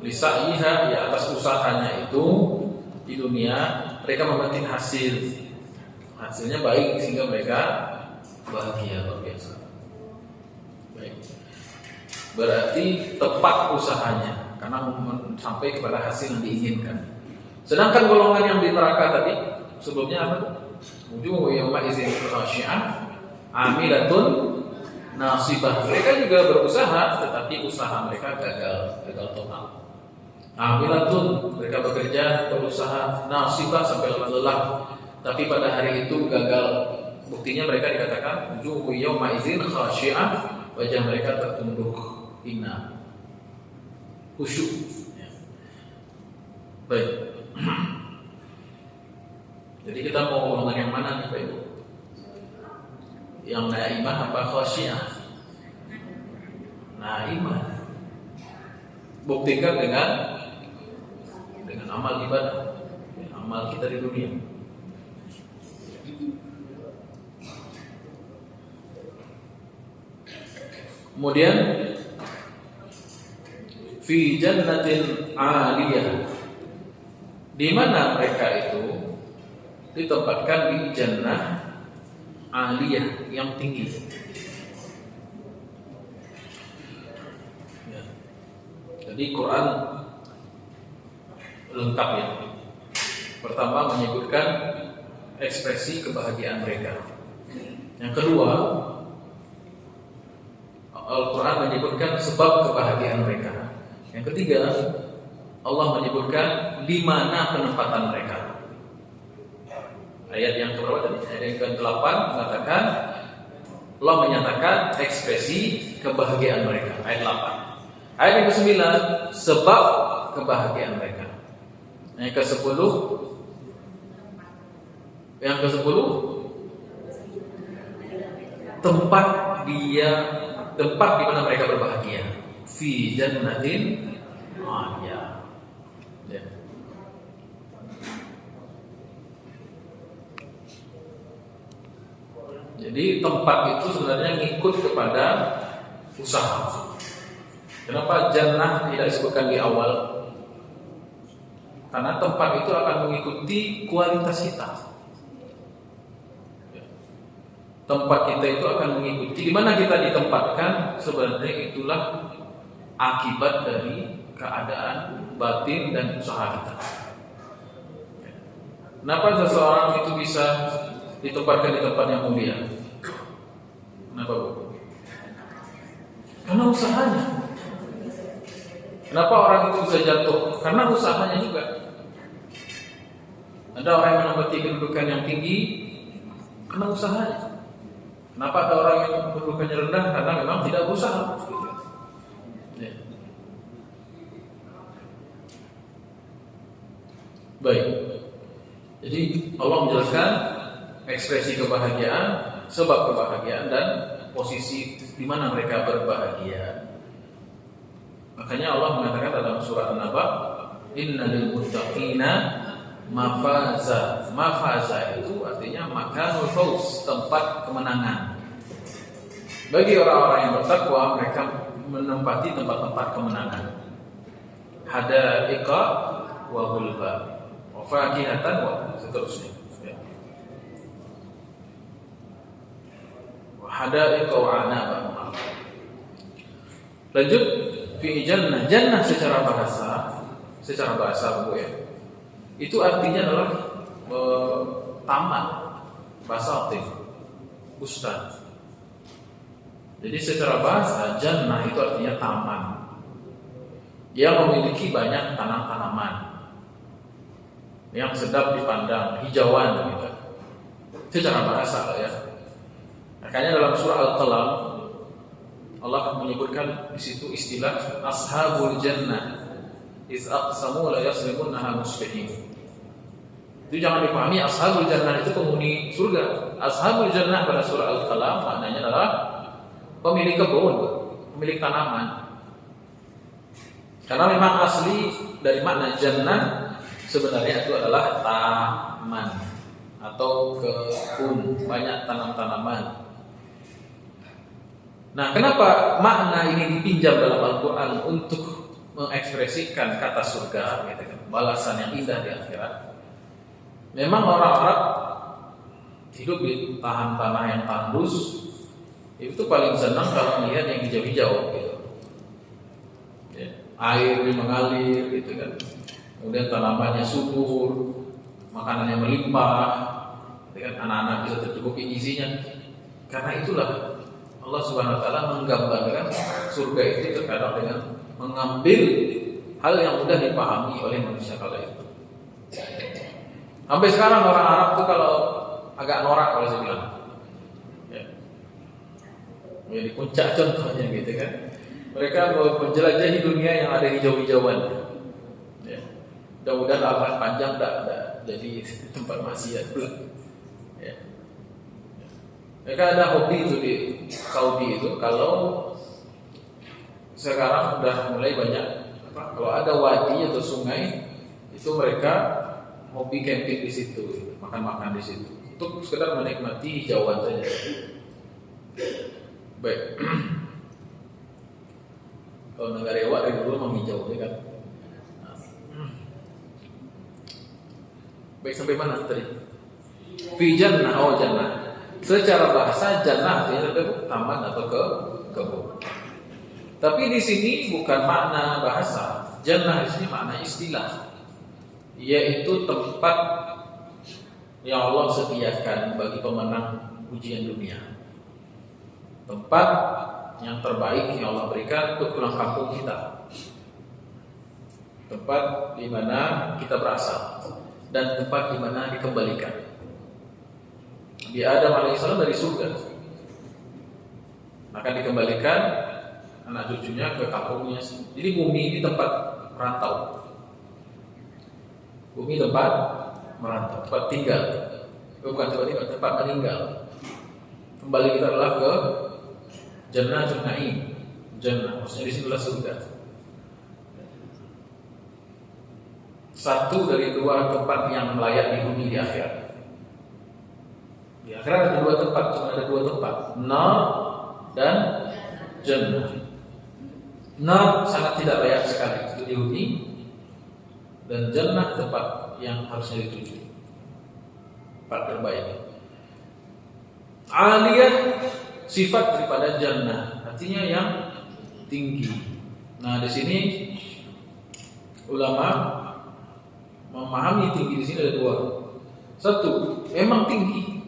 lisa'iha, ya atas usahanya itu di dunia mereka memetik hasil. Hasilnya baik sehingga mereka bahagia luar biasa. Baik. Berarti tepat usahanya karena sampai kepada hasil yang diinginkan. Sedangkan golongan yang di neraka tadi sebelumnya apa? Wujuhu yawma idzin khashi'ah amilatun nasibah. Mereka juga berusaha tetapi usaha mereka gagal total. Amilatun, mereka bekerja, berusaha, nasibah sampai lelah, tapi pada hari itu gagal. Buktinya mereka dikatakan wujuhu yawma idzin khashi'ah, wajah mereka tertunduk hina, khusyuk. Ya. Baik. Jadi kita mau golongan yang mana nih Pak Ibu? Yang naimah apa khasyiah? Naimah. Buktikan dengan amal ibadah, amal kita di dunia. Kemudian fi jannatin 'aliyah. Di mana mereka itu ditempatkan di jannah 'aliyah yang tinggi. Ya. Jadi Quran lengkap ya. Pertama menyebutkan ekspresi kebahagiaan mereka. Yang kedua, Al-Quran menyebutkan sebab kebahagiaan mereka. Yang ketiga, Allah menyebutkan di mana penempatan mereka. Ayat yang keberapa tadi? Ayat yang ke-8 mengatakan Allah menyatakan ekspresi kebahagiaan mereka. Ayat 8. Ayat yang ke-9 sebab kebahagiaan mereka. Yang ke-10 tempat di mana mereka berbahagia. Fi jannatin 'aliyah. Ya. Jadi tempat itu sebenarnya ngikut kepada usaha. Kenapa jannah tidak disebutkan di awal? Karena tempat itu akan mengikuti kualitas kita. Tempat kita itu akan mengikuti di mana kita ditempatkan. Sebenarnya itulah akibat dari keadaan batin dan usaha kita. Kenapa seseorang itu bisa ditempatkan di tempat yang mulia? Kenapa, Bu? Karena usahanya. Kenapa orang itu bisa jatuh? Karena usahanya juga. Ada orang yang menempati kedudukan yang tinggi karena usahanya. Kenapa ada orang yang kedudukannya rendah? Karena memang tidak berusaha. Ya. Baik. Jadi Allah menjelaskan ekspresi kebahagiaan, sebab kebahagiaan dan posisi di mana mereka berbahagia. Makanya Allah mengatakan dalam surah An-Naba, innal muttaqina mafaza. Mafaza itu artinya makanul fauz, tempat kemenangan. Bagi orang-orang yang bertakwa, mereka menempati tempat-tempat kemenangan. Hadaiqa wa ghulba, wa fakihatan wa seterusnya. Wa hadaiqa wa anaba. Lanjut, fi jannah. Jannah secara bahasa Bu ya. Itu artinya adalah taman, basatin, bustan. Jadi secara bahasa jannah itu artinya taman yang memiliki banyak tanam-tanaman yang sedap dipandang, hijauan gitu. Secara bahasa ya. Makanya dalam surah Al-Qalam Allah menyebutkan di situ istilah ashabul jannah iz aqsamu la yasrimunha muslimin. Itu jangan dipahami ashabul jannah itu penghuni surga. Ashabul jannah pada surah Al-Qalam maknanya adalah pemilik kebun, pemilik tanaman. Karena memang asli dari makna jannah sebenarnya itu adalah taman atau kebun, banyak tanam-tanaman. Nah, kenapa makna ini dipinjam dalam Al-Quran untuk mengekspresikan kata surga, gitu kan, balasan yang indah di akhirat? Memang orang Arab hidup di tanah yang tandus, itu paling senang kalau melihat yang hijau-hijau, gitu. Ya, air mengalir, gitu kan. Kemudian tanamannya subur, makanannya melimpah, gitu kan. Anak-anak bisa tercukupi gizinya. Karena itulah Allah Subhanahu Wa Taala menggambarkan surga itu terkadang dengan mengambil hal yang mudah dipahami oleh manusia kala itu. Sampai sekarang orang Arab tuh kalau agak norak kalau saya bilang, ya di puncak contohnya gitu kan, mereka menjelajahi dunia yang ada hijau-hijauan. Ya. Mudah-mudahan abad panjang tak jadi tempat maksiat pula. Ya. Mereka ada hobi itu di Saudi itu, kalau sekarang udah mulai banyak kalau ada wadi atau sungai itu mereka hobi camping di situ, makan-makan di situ, untuk sekedar menikmati hijauan saja. Baik. Kalau negara Ewa dari dulu memang hijau kan. Baik, sampai mana tadi? Fi jannah, oh jannah. Secara bahasa jannah artinya taman atau kebun. Tapi di sini bukan makna bahasa. Jannah di sini makna istilah, yaitu tempat yang Allah sediakan bagi pemenang ujian dunia. Tempat yang terbaik yang Allah berikan untuk pulang kampung kita. Tempat di mana kita berasal dan tempat di mana dikembalikan. Nabi Adam alaihissalam dari surga, maka dikembalikan anak cucunya ke kampungnya. Jadi bumi ini tempat merantau. Bumi tempat merantau, tempat tinggal. Bukan tempat tinggal, tempat meninggal. Kembali kita adalah ke Jannatul Na'im. Jannah, maksudnya di sini adalah surga. Satu dari dua tempat yang layak dihuni di akhirat. Di akhirat ada dua tempat, cuma ada dua tempat, nar dan jannah. Nar sangat tidak layak sekali untuk dihuni, dan jannah tempat yang harusnya dituju, tempat terbaik. Aliyah sifat daripada jannah, artinya yang tinggi. Nah, di sini ulama memahami tinggi di sini ada dua. Satu, memang tinggi.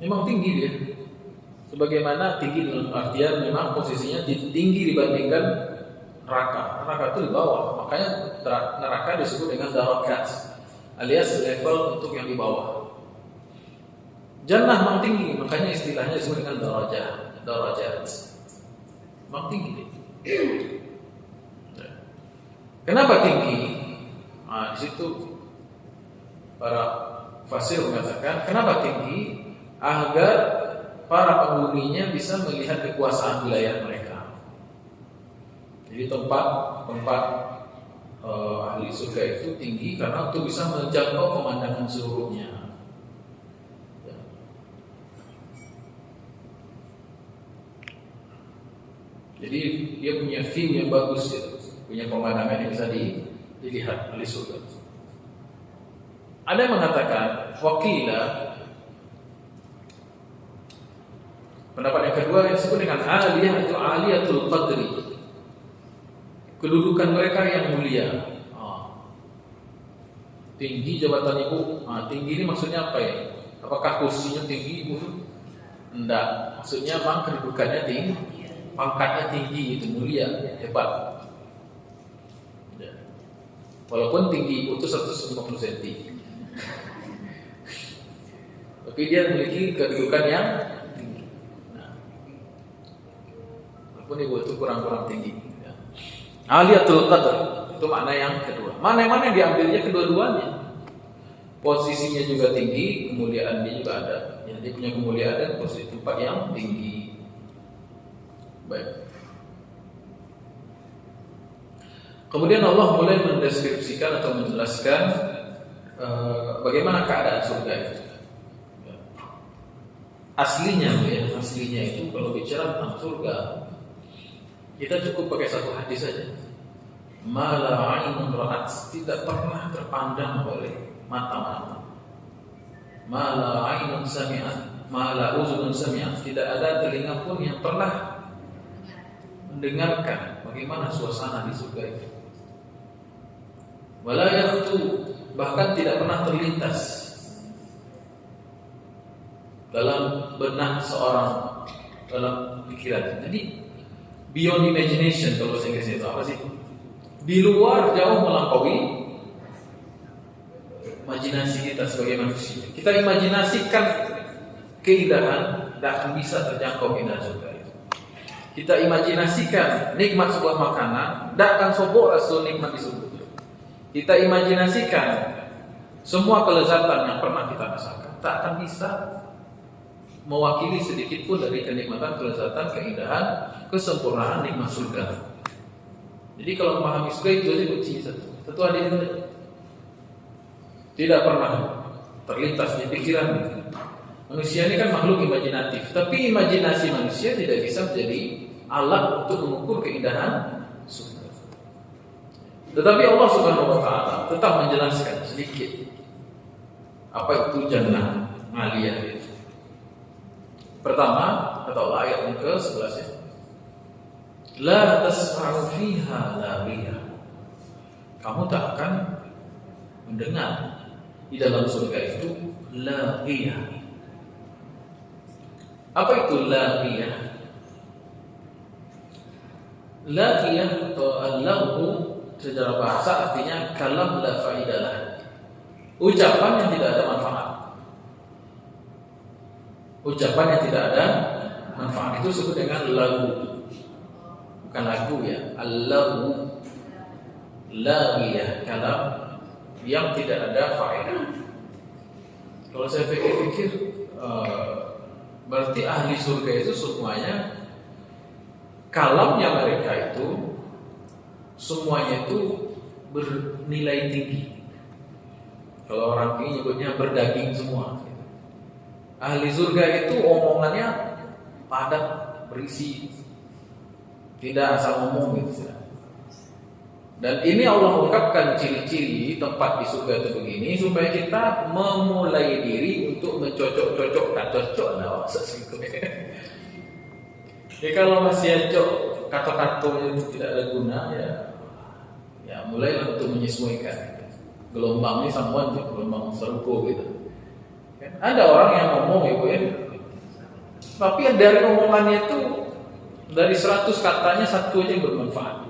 Memang tinggi dia. Sebagaimana tinggi dalam artian memang posisinya tinggi dibandingkan neraka. Neraka itu di bawah. Makanya neraka disebut dengan darakat, alias level untuk yang di bawah. Jannah memang tinggi, makanya istilahnya disebut dengan darajat. Memang tinggi dia. Kenapa tinggi? Di situ para fasir mengatakan kenapa tinggi? Agar para penghuninya bisa melihat kekuasaan wilayah mereka. Jadi tempat ahli surga itu tinggi karena untuk bisa menjangkau pemandangan seluruhnya. Jadi dia punya view yang bagus, punya pemandangan yang bisa dilihat ahli surga. Ada yang mengatakan waqila, pendapat yang kedua yang disebut dengan aliyah itu aliyatul qadri, kedudukan mereka yang mulia. Tinggi jabatan ibu. Tinggi ini maksudnya apa ya? Apakah kursinya tinggi ibu? Enggak, maksudnya memang kedudukannya tinggi, pangkatnya tinggi, itu mulia, hebat. Walaupun tinggi ibu itu 150 cm, tapi dia memiliki kedudukan yang tinggi. Walaupun ibu itu kurang tinggi. Aliyatul qadr itu makna yang kedua. Mana yang diambilnya kedua-duanya. Posisinya juga tinggi, kemuliaannya juga ada. Dia punya kemuliaan dan posisi tempat yang tinggi. Baik. Kemudian Allah mulai mendeskripsikan atau menjelaskan bagaimana keadaan surga itu. Aslinya itu kalau bicara tentang surga, kita cukup pakai satu hadis saja. Ma la 'ainun ra'at, tidak pernah terpandang oleh mata-mata. Ma la 'ainun sami'at, ma la uzunun sami'at, tidak ada telinga pun yang pernah mendengarkan bagaimana suasana di surga itu. Wala yakhtu, bahkan tidak pernah terlintas dalam benak seorang, dalam pikiran. Jadi beyond imagination, kalau saya Inggrisnya itu apa sih? Di luar jauh melampaui imajinasi kita sebagai manusia. Kita imajinasikan keindahan, tidak akan bisa terjangkau keindahan surga itu. Kita imajinasikan nikmat sebuah makanan, tidak akan sobok rasa nikmat di surga. Kita imajinasikan semua kelezatan yang pernah kita rasakan, tak akan bisa mewakili sedikit pun dari kenikmatan, kelezatan, keindahan, kesempurnaan nikmat surga. Jadi kalau memahami surga itu aja kunci satu hadis itu tidak pernah terlintas di pikiran. Manusia ini kan makhluk imajinatif, tapi imajinasi manusia tidak bisa menjadi alat untuk mengukur keindahan surga. Tetapi Allah Subhanahu wa taala tetap menjelaskan sedikit apa itu jannah aliyah itu. Pertama, atau ayat yang ke-11, la tasma'u fiha laghiya, kamu tak akan mendengar di dalam surga itu laghiya. Apa itu laghiya? Laghiya atau al-laghu secara bahasa artinya kalam la faidalah, ucapan yang tidak ada manfaat. Ucapan yang tidak ada manfaat itu disebut dengan lagu. Bukan lagu ya, al-lagu, laghiyah, kalam yang tidak ada faedah. Kalau saya pikir-pikir, berarti ahli surga itu semuanya kalamnya mereka itu semuanya itu bernilai tinggi. Kalau orang ini nyebutnya berdaging semua. Ahli surga itu omongannya padat, berisi, tidak asal ngomong gitu. Dan ini Allah ungkapkan ciri-ciri tempat di surga itu begini supaya kita memulai diri untuk mencocok-cocokkan, cocok lah maksudnya. Jadi kalau masih cocok kata-kata itu tidak ada guna ya mulailah untuk menyesuaikan. gelombang ini samuan, gelombang serbu gitu. Ada orang yang ngomong ibu ya, tapi dari omongannya itu dari 100 katanya satu aja yang bermanfaat.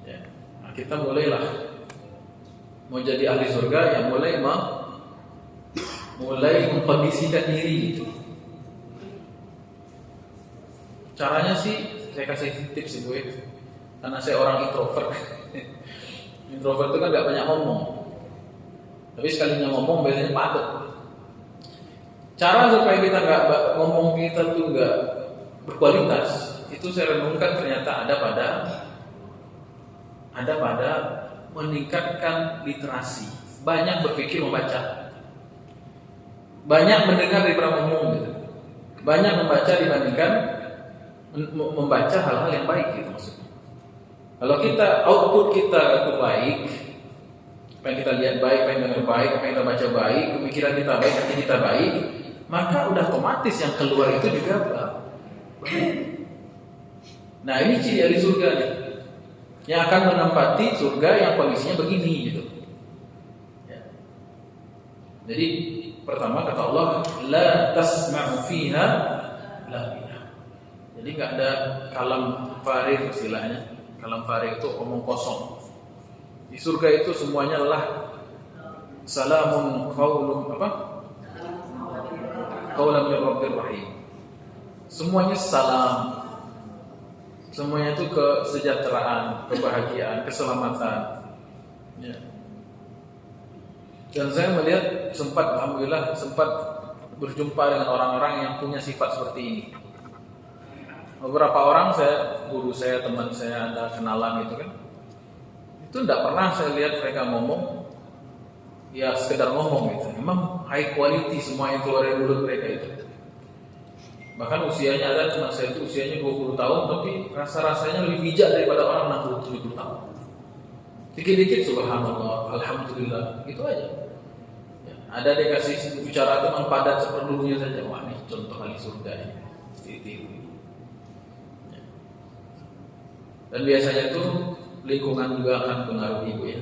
Ya. Nah, kita mulailah mau jadi ahli surga yang mulai mengkondisikan diri gitu. Caranya sih saya kasih tips ibu ya, karena saya orang introvert. Introvert itu kan gak banyak ngomong, tapi sekalinya ngomong biasanya padat. Cara supaya kita ngomong kita tuh gak berkualitas, itu saya renungkan ternyata ada pada meningkatkan literasi. Banyak berpikir membaca, banyak mendengar daripada ngomong gitu. Banyak membaca dibandingkan membaca hal-hal yang baik gitu maksudnya. Kalau kita output kita itu baik, apa yang kita lihat baik, apa yang dengar baik, apa yang kita baca baik, pemikiran kita baik, hati kita baik, maka udah otomatis yang keluar itu juga baik. Nah ini ciri ahli surga nih, yang akan menempati surga yang kondisinya begini gitu. Ya. Jadi pertama kata Allah, la tasma'u fiha laghiya. Jadi nggak ada kalam farid istilahnya. Kalam farid itu omong kosong. Di surga itu semuanya adalah salamun qaulun qaulan min rabbir rahim. Semuanya salam. Semuanya itu kesejahteraan, kebahagiaan, keselamatan. Ya. Dan saya melihat alhamdulillah sempat berjumpa dengan orang-orang yang punya sifat seperti ini. Beberapa orang guru saya, teman saya, ada kenalan itu kan. Itu tidak pernah saya lihat mereka ngomong, ya sekedar ngomong gitu. Memang high quality semua yang keluar dari mulut mereka itu. Bahkan usianya ada teman saya itu usianya 20 tahun, tapi rasa-rasanya lebih bijak daripada orang 60-70 tahun. Dikit-dikit subhanallah, alhamdulillah, gitu aja. Ya, ada dikasih bicara teman padat seperlunya saja. Wah ini contoh ahli surga ya. Itu. Dan biasanya tuh lingkungan juga akan pengaruhi ibu ya.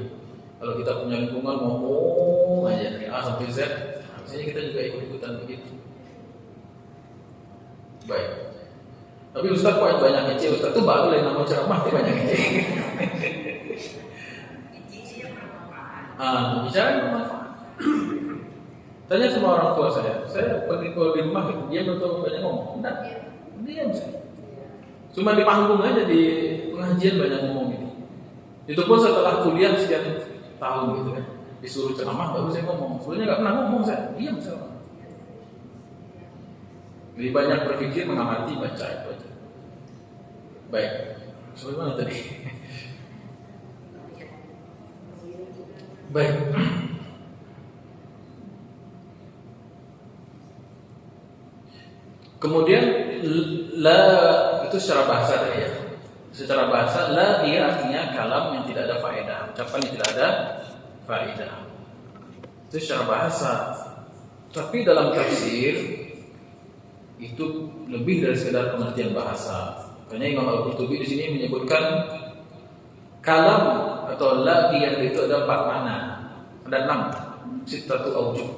Kalau kita punya lingkungan ngomong aja dari A sampai Z, harusnya kita juga ikut-ikutan begitu. Baik. Tapi Ustaz kok banyak kecil, Ustaz tuh baru yang nama ceramah tuh banyak kecil. Bicara bermanfaat. Tanya sama orang tua saya pergi di rumah gitu, dia betul banyak ngomong, enggak, diam saya. Cuma di panggung aja di pengajian banyak ngomong gitu. Itu pun setelah kuliah sekian tahun gitu kan, disuruh ceramah baru saya ngomong. Sebelumnya nggak pernah ngomong saya, diam saya. Lebih banyak berpikir, mengamati, baca itu aja. Baik, sampai mana tadi? Baik. Kemudian la itu secara bahasa tadi ya. Secara bahasa la dia artinya kalam yang tidak ada faedah, ucapan yang tidak ada faedah. Itu secara bahasa. Tapi dalam tafsir itu lebih dari sekedar pengertian bahasa. Makanya Imam Al-Qurtubi di sini menyebutkan kalam atau la yang itu ada 4 makna. Ada 6, sittatu aujuh.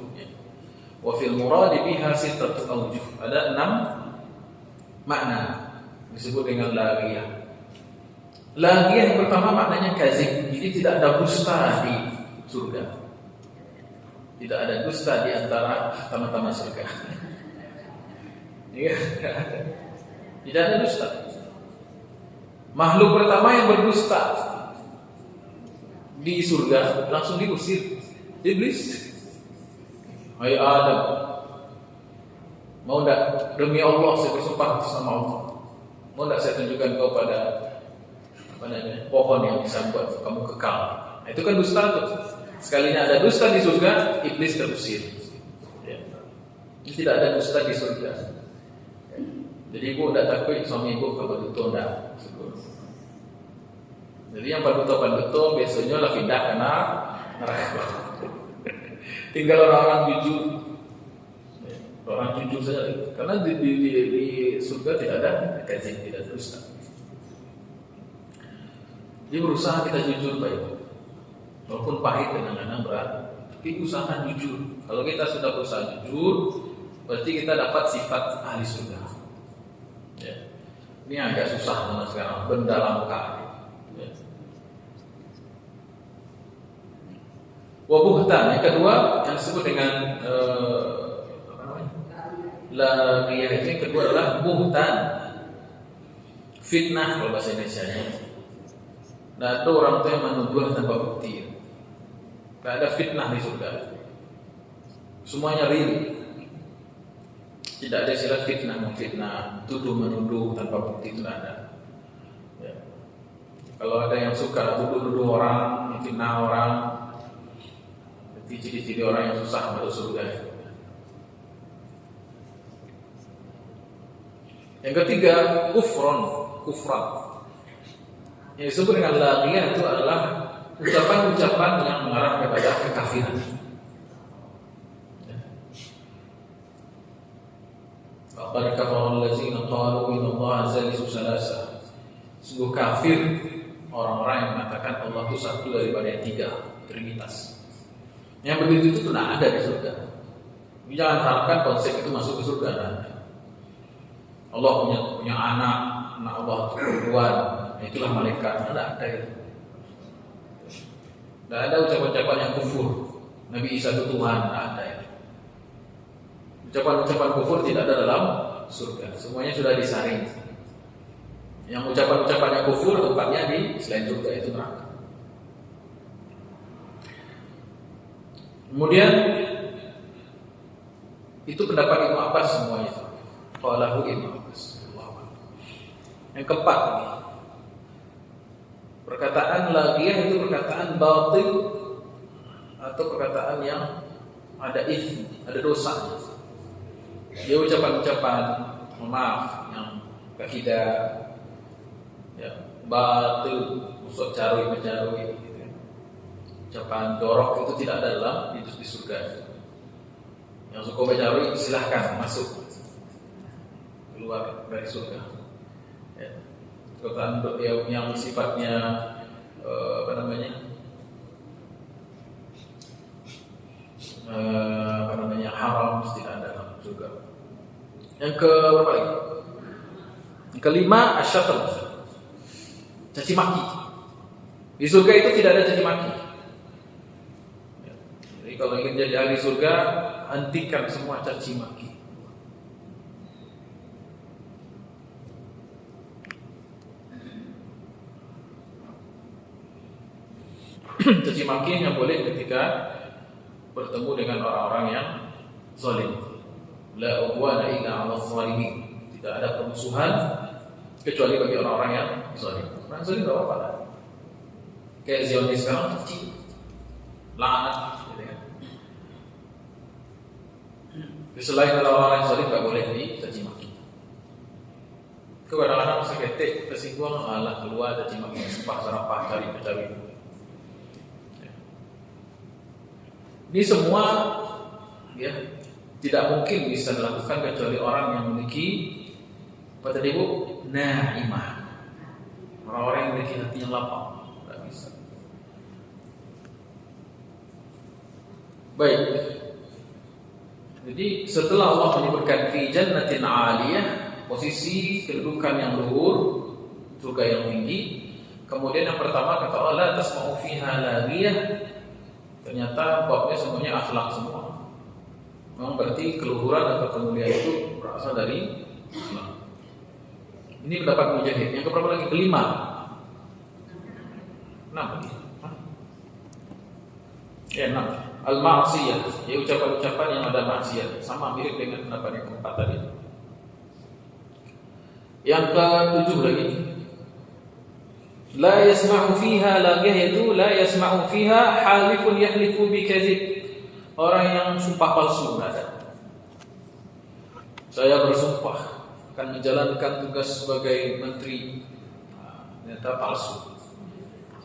Wa fil murad biha sittatu aujuh. Ada 6 makna disebut dengan lagiyah. Lagiyah yang pertama maknanya kazib. Jadi tidak ada dusta di surga. Tidak ada dusta di antara tamu-tamu surga. Tidak ada dusta. Makhluk pertama yang berdusta di surga langsung diusir. Iblis. Hai Adam, mau enggak demi Allah saya bersumpah sama Allah, mau enggak saya tunjukkan kau pada pohon yang bisa buat kamu kekal. Nah, itu kan dusta tuh. Sekalinya ada dusta di surga, iblis terusir. Ya. Tidak ada dusta di surga. Jadi ibu tidak takut suami ibu kalau betul tidak. Jadi yang betul besoknya lah pindah karena neraka. Tinggal orang-orang jujur, orang jujur saja. Karena di surga tidak ada kazib, tidak ada dusta. Jadi berusaha kita jujur baik. Walaupun pahit kadang-kadang berat, tapi usaha jujur. Kalau kita sudah berusaha jujur, berarti kita dapat sifat ahli surga. Ya. Ini agak susah zaman sekarang, mendalamkan. Ya. Wabuhtan, yang kedua yang disebut dengan lagiyah itu yang kedua adalah buhtan, fitnah kalau bahasa Indonesia-nya. Nah, ada orang tuh yang menuduh tanpa bukti. Tidak ada fitnah di surga. Semuanya real. Tidak ada istilah fitnah memfitnah, tuduh menuduh tanpa bukti, itu tidak ada. Ya. Kalau ada yang suka tuduh-tuduh orang, fitnah orang, berarti ciri-ciri orang yang susah masuk surga. Yang ketiga, kufran. Yang disebut dengan lagiyah itu adalah ucapan-ucapan yang mengarah kepada kekafiran. Faqad kafara allazina qalu inna Allaha salisu salasa. Sungguh kafir orang-orang yang mengatakan Allah itu satu daripada yang tiga, trinitas. Yang begitu itu tidak ada di surga. Jangan harapkan konsep itu masuk ke surga. Allah punya anak Allah itu perempuan, itulah malaikat. Tidak ada itu. Tidak ada ucapan-ucapan yang kufur. Nabi Isa itu Tuhan, tidak ada itu. Ucapan-ucapan kufur tidak ada dalam surga. Semuanya sudah disaring. Yang ucapan-ucapan yang kufur tempatnya di selain surga, itu neraka. Kemudian itu pendapat Ibnu Abbas semuanya. Qalahu Ibnu Abbas. Yang keempat ini, perkataan lagiyah itu perkataan batil atau perkataan yang ada ism, ada dosa. Dia ucapan-ucapan maaf yang kaidah, ya, batil, usut carui mencarui, gitu. Ucapan jorok itu tidak ada dalam di surga. Yang suka mencarui silahkan masuk keluar dari surga. Ya. Perkataan yang sifatnya haram tidak ada dalam surga. Yang berapa lagi? Yang kelima, asyatm, caci maki. Di surga itu tidak ada caci maki. Ya. Jadi kalau ingin jadi ahli surga, hentikan semua caci maki. Caci maki yang boleh ketika bertemu dengan orang-orang yang zalim. La udwana illa 'alal zalimin. Tidak ada permusuhan kecuali bagi orang-orang yang zalim. Orang zalim enggak apa-apa. Kayak Zionis sekarang caci, laknat, gitu kan. Selain orang-orang yang zalim enggak boleh dicaci maki. Kadang-kadang seketik tersinggung, alah keluar caci maki, sumpah serapah cari. Ini semua ya tidak mungkin bisa dilakukan kecuali orang yang memiliki apa tadi Bu? Naimah. Orang-orang yang memiliki hati yang lapang. Tidak bisa. Baik. Jadi setelah Allah menyebutkan fi jannatin 'aliyah, posisi kedudukan yang luhur, surga yang tinggi. Kemudian yang pertama kata Allah, la tasma'u fiha laghiyah. Ternyata babnya semuanya akhlak semua. Memang berarti keluhuran atau kemuliaan itu berasal dari akhlak. Ini pendapat Mujahid. Yang keberapa lagi? Kelima. Enam lagi. Ya, 6. Al-ma'siyah, ya ucapan-ucapan yang ada maksiat. Sama mirip dengan pendapat yang keempat tadi. Yang ke-7 lagi. La yasma'u fiha lagiyah, yaitu la yasma'u fiha halifun yahlifu bikadzib. Orang yang sumpah palsu ada. Saya bersumpah akan menjalankan tugas sebagai menteri, ternyata palsu.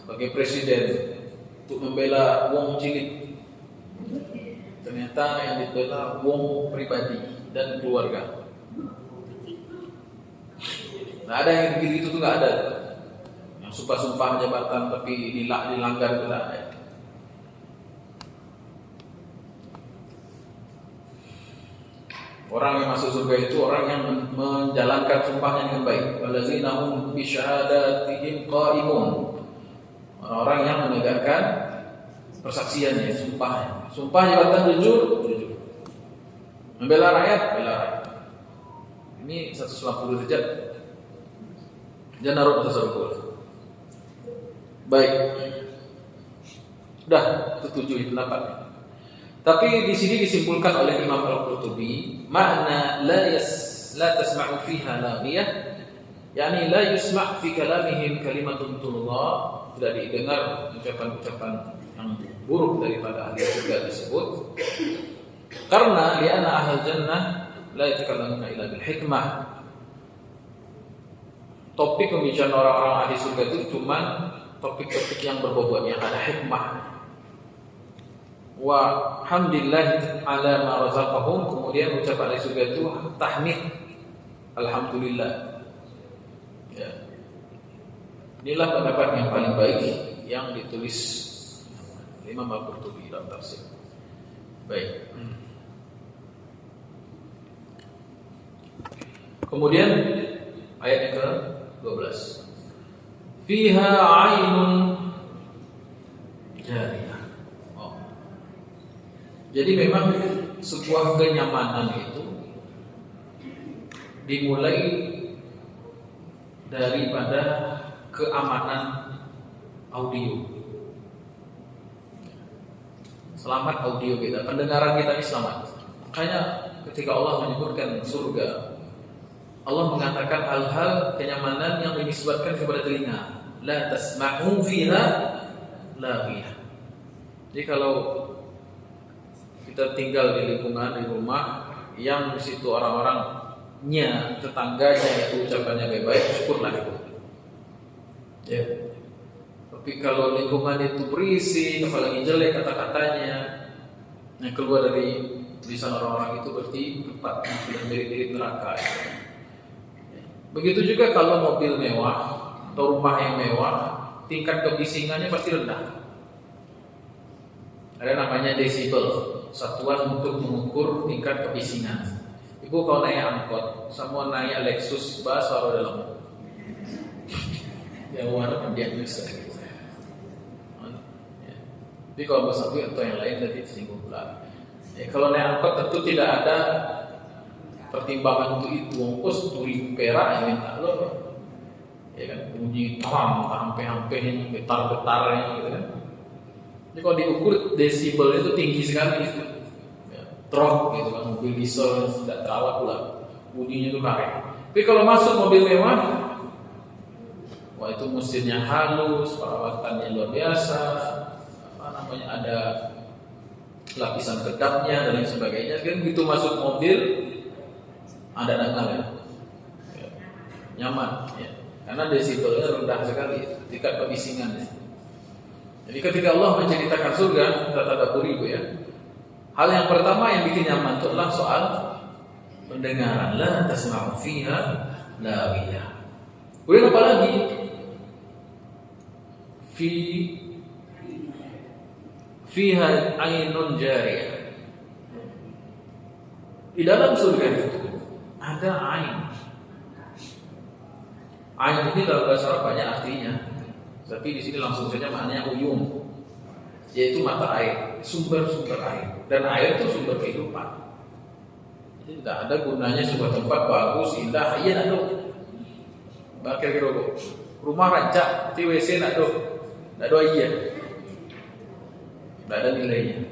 Sebagai presiden untuk membela wong cilik, ternyata yang dibela wong pribadi dan keluarga. Nah, ada yang begitu tuh nggak ada. Yang sumpah-sumpah jabatan tapi dilanggar tidak ada. Orang yang masuk surga itu orang yang menjalankan sumpahnya dengan baik. Wallazina hum bi syahadatihim qa'imun. Orang-orang yang menegakkan persaksiannya, sumpahnya. Sumpah jabatan jujur. Membela rakyat, bela rakyat. Ini 190 derajat. Janarut tasawuf. Baik. Udah, itu 7 pendapat. Tapi di sini disimpulkan oleh Imam Al-Qurtubi, makna la tasma'u fiha laghiyah, yakni la yusma' fi kalamihim kalimatun tullah, tidak didengar ucapan-ucapan yang buruk daripada ahli surga tersebut. Karena li'anna ahlul jannah la yatakallamuna illa bil hikmah. Topik pembicaraan orang-orang ahli surga itu cuma topik-topik yang berbobot, yang ada hikmah. Wa hamdillah ala ma razaqahum, kemudian ucapan ahli surga itu tahmid, alhamdulillah. Ya. Inilah pendapat yang paling baik yang ditulis Imam Al-Qurtubi dalam tafsir. Baik. Kemudian ayat yang ke-12. Fiha 'ainun jariyah. Jadi memang sebuah kenyamanan itu dimulai daripada keamanan audio. Selamat audio kita, pendengaran kita ini selamat. Makanya ketika Allah menyebutkan surga, Allah mengatakan hal-hal kenyamanan yang dinisbatkan kepada telinga. La tasma'u fiha laghiyah. Jadi kalau kita tinggal di lingkungan, di rumah yang di situ orang-orangnya, tetangganya itu ucapannya baik-baik, syukurlah itu. Ya. Tapi kalau lingkungan itu berisik, apalagi jelek kata-katanya, yang keluar dari tulisan orang-orang itu berarti tempat yang sudah mirip-mirip neraka. Begitu juga kalau mobil mewah atau rumah yang mewah, tingkat kebisingannya pasti rendah. Ada namanya desibel, satuan untuk mengukur tingkat kebisingan. Ibu kalau naik angkot, semua naik Lexus bus atau dalam yang warna pendiam bisa. Tapi kalau bus satu atau yang lain tadi disinggung pula. Kalau naik angkot tentu tidak ada pertimbangan untuk itu. Ongkos 2.000 perak yang minta lo. Ya kan, bunyi tam, hampe-hampenya, getar-getarnya gitu kan. Jadi kalau diukur desibel itu tinggi sekali gitu. Ya, truk gitu kan, mobil diesel tidak terawat pula, bunyinya itu karet. Tapi kalau masuk mobil mewah, wah itu mesinnya halus, perawatannya luar biasa, ada lapisan kedapnya dan lain sebagainya. Kan begitu masuk mobil ada dangal ya, nyaman ya. Karena desibelnya rendah sekali, tingkat kebisingannya. Jadi ketika Allah menceritakan surga, kita tadabburi Bu ya. Hal yang pertama yang bikin nyaman itu adalah soal pendengaran. La tasma'u fiha laghiyah. Kemudian apa lagi? Fiha 'ainun jariyah. Di dalam surga itu ada ain. Ain ini dalam bahasa Arab banyak artinya. Tapi di sini langsung saja maknanya uyun, yaitu mata air, sumber-sumber air. Dan air itu sumber kehidupan. Jadi tidak ada gunanya sebuah tempat bagus, indah, iya nak do. Bakir kira rumah rancak, di WC nak do, iya. Tidak ada nilainya.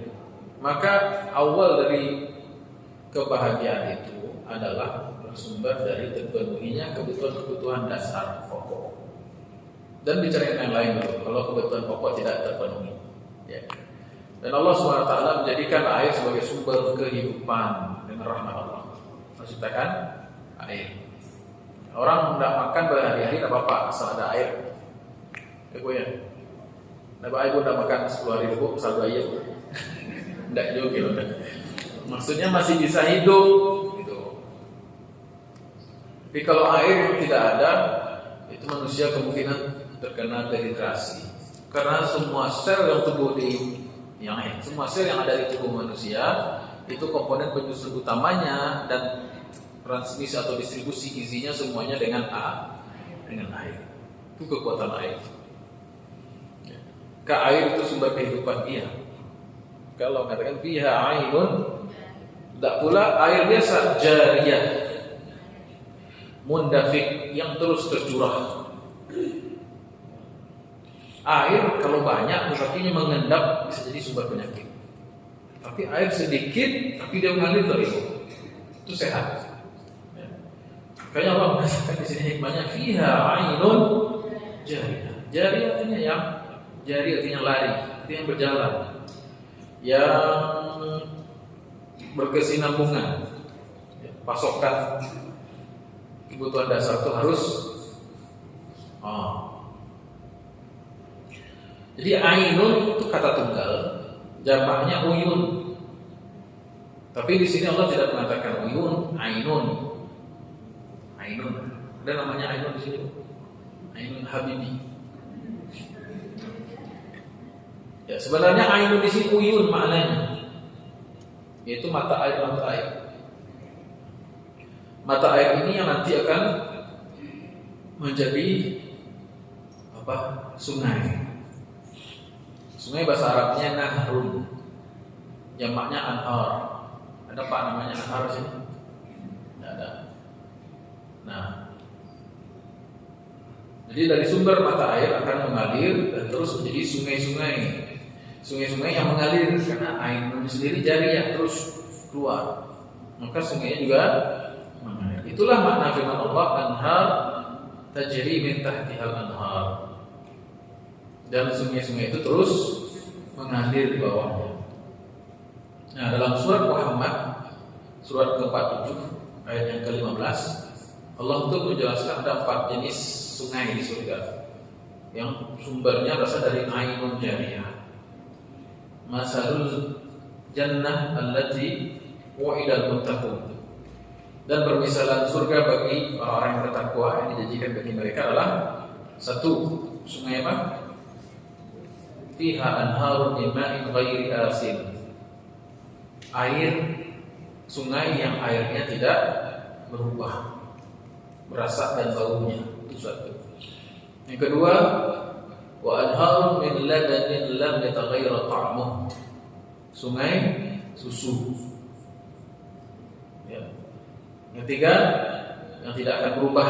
Maka awal dari kebahagiaan itu adalah bersumber dari terpenuhinya kebutuhan-kebutuhan dasar pokok. Dan bicara yang lain dulu, kalau kebutuhan pokok tidak terpenuhi. Ya. Dan Allah SWT menjadikan air sebagai sumber kehidupan dengan rahmat Allah. Menciptakan air. Orang tidak makan berhari-hari tidak apa-apa, asal ada air. Ibu ya. Nah, ibu tidak makan 10 hari ibu, asal ada air. Tidak juga gitu. Maksudnya masih bisa hidup. Gitu. Tapi kalau air yang tidak ada, itu manusia kemungkinan terkena dehidrasi. Karena semua sel yang tubuh semua sel yang ada di tubuh manusia itu komponen penyusun utamanya, dan transmisi atau distribusi gizinya semuanya dengan air. Itu kekuatan air. Air itu sumber kehidupan, iya. Kalau katakan fiha ainun, tidak pula air biasa, jariyah, mundafik, yang terus tercurah. Air kalau banyak berarti mengendap, bisa jadi sumber penyakit. Tapi air sedikit tapi dia mengalir terus, itu sehat. Makanya Allah mengatakan di sini hikmahnya fiha ainun jariyah. Jariyah artinya yang jari, artinya lari, artinya berjalan, yang berkesinambungan. Pasokan kebutuhan dasar itu harus Jadi ainun itu kata tunggal, jamaknya uyun. Tapi di sini Allah tidak mengatakan uyun, ainun. Ainun. Ada namanya ainun di sini. Ainun Habibi. Ya, sebenarnya ainun di sini uyun maknanya, yaitu mata air. Mata air ini yang nanti akan menjadi sungai. Sungai bahasa Arabnya nahrun, jamaknya anhar. Ada Pak namanya anhar sini? Tidak ada. Nah, jadi dari sumber mata air akan mengalir dan terus menjadi sungai-sungai. Sungai-sungai yang mengalir karena airnya sendiri jariyah terus keluar. Maka sungainya juga mengalir. Itulah makna firman Allah, anhar tajri min tahtihal anhar. Dan sungai-sungai itu terus mengalir di bawahnya. Nah, dalam surat Muhammad, surat ke-47 ayat yang ke-15, Allah untuk menjelaskan ada 4 jenis sungai di surga yang sumbernya berasal dari ainun jariyah. Masalul jannah allati wa'idal muttaqun. Dan permisalan surga bagi orang-orang yang bertakwa yang dijanjikan bagi mereka adalah satu, sungai apa? Fiha anharun min ma'in ghairi asin. Air sungai yang airnya tidak berubah, berasa dan baunya. Itu satu. Yang kedua, wa anharun min labanin lam yataghayyar ta'muh. Sungai susu. Ya. Yang ketiga, yang tidak akan berubah,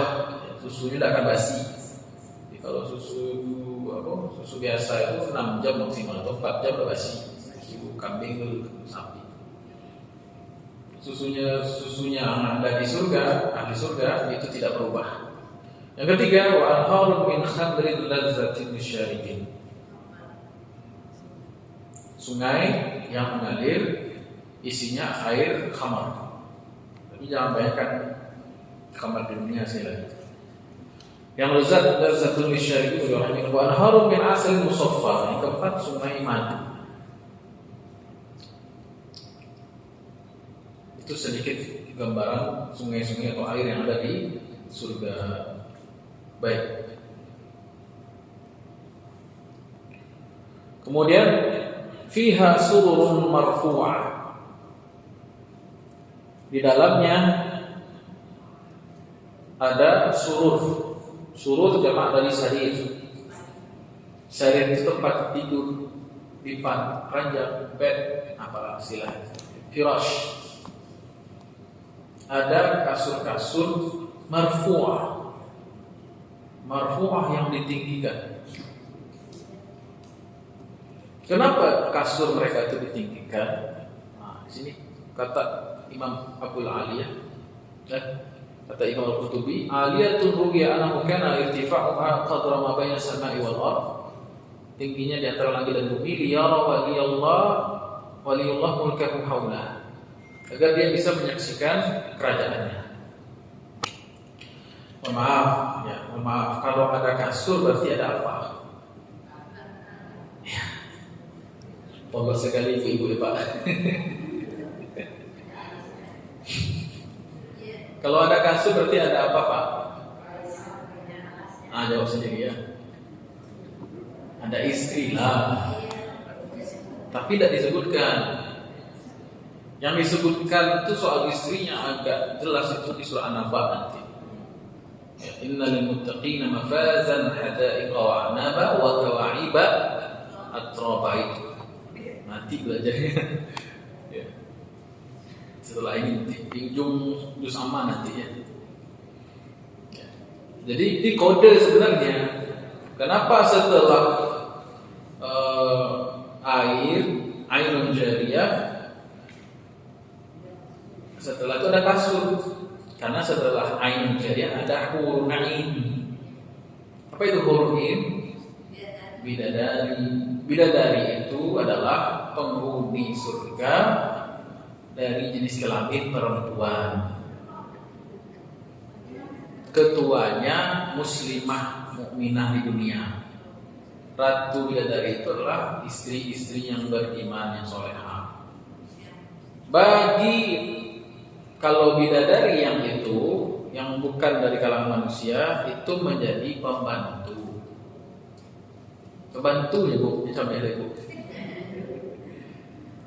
susunya tidak akan basi. Jadi kalau susu biasa itu 6 jam maksimal atau 4 jam udah basi. Susu kambing atau sapi. Susunya yang ada di surga, ahli surga itu tidak berubah. Yang ketiga, wa anharun min khamrin lazzatin lisyaribin. Sungai yang mengalir isinya air khamar. Tapi jangan bayangkan khamar di dunia lagi. Yang lazzatul lisyaribin wa anharun min asalin musaffa. Yang keempat, sungai madu. Itu sedikit gambaran sungai-sungai atau air yang ada di surga. Baik. Kemudian fiha sururun marfu'ah. Di dalamnya ada surur. Surur jamak dari sarir. Sarir itu tempat tidur, dipan, ranjang, bed, apalah istilahnya. Firash. Ada kasur-kasur marfu'ah. Marfu'ah yang ditinggikan. Kenapa kasur mereka itu ditinggikan? Nah, di sini kata Imam Abdul Aliyah, kata Imam Al-Qutubi, aliyatun ru'ya annahu kana irtifa'uha qadra ma baina as-sama'i wal ardh. Tingginya di antara langit dan bumi, liyara waliyullah mulkahu haulah. Agar dia bisa menyaksikan kerajaannya. Mohon maaf, kalau ada kasur berarti ada apa? Ya. Pogo sekali ibu-ibu ya Pak. Kalau ada kasur berarti ada apa Pak? Jawab sendiri ya. Ada istri lah. Tapi tidak disebutkan. Yang disebutkan itu soal istrinya agak jelas itu di surah An-Naba nanti. Ya, innal muttaqina mafazan hadaiqa wa anaba wa kawa'iba atraba itu. Nanti belajarnya. Ya. Setelah ini di ujung juz amma nanti ya. Ya. Jadi ini kode sebenarnya. Kenapa setelah ainun jariyah, setelah itu ada kasur? Karena setelah ainun jariyah ada hurun ain. Apa itu hurun ain? Bidadari. Bidadari itu adalah penghuni surga dari jenis kelamin perempuan. Ketuanya muslimah mukminah di dunia. Ratu bidadari itu adalah istri-istri yang beriman, yang solehah. Bagi kalau bidadari yang itu, yang bukan dari kalangan manusia, itu menjadi pembantu. Pembantu ya Bu, contohnya Bu.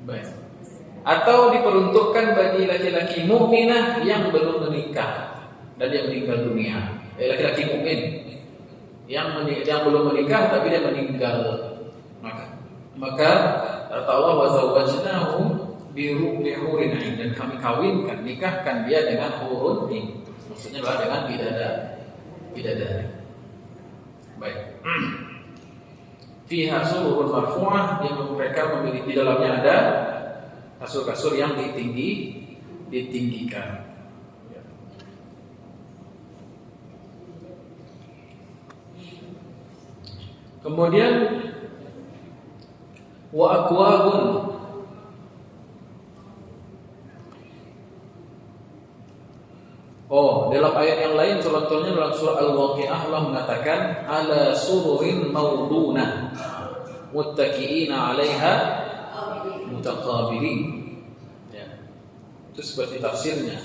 Baik. Atau diperuntukkan bagi laki-laki mukminah yang belum menikah dan dia meninggal dunia. Laki-laki mukmin yang belum menikah tapi dia meninggal, maka kata Allah wa zawwajnahum bi hurin ain, dan kami kawinkan, nikahkan dia dengan hurun ain, maksudnya adalah dengan bidadari. Baik. Fiha sururun marfu'ah, yang mereka memiliki di dalamnya ada kasur-kasur yang ditinggikan. Kemudian wa akwabun, dalam ayat yang lain contohnya dalam surah Al-Waqi'ah Allah mengatakan ala sururin mawdunah muttaqiina 'alaiha mutaqabilin. Ya. Itu seperti tafsirnya.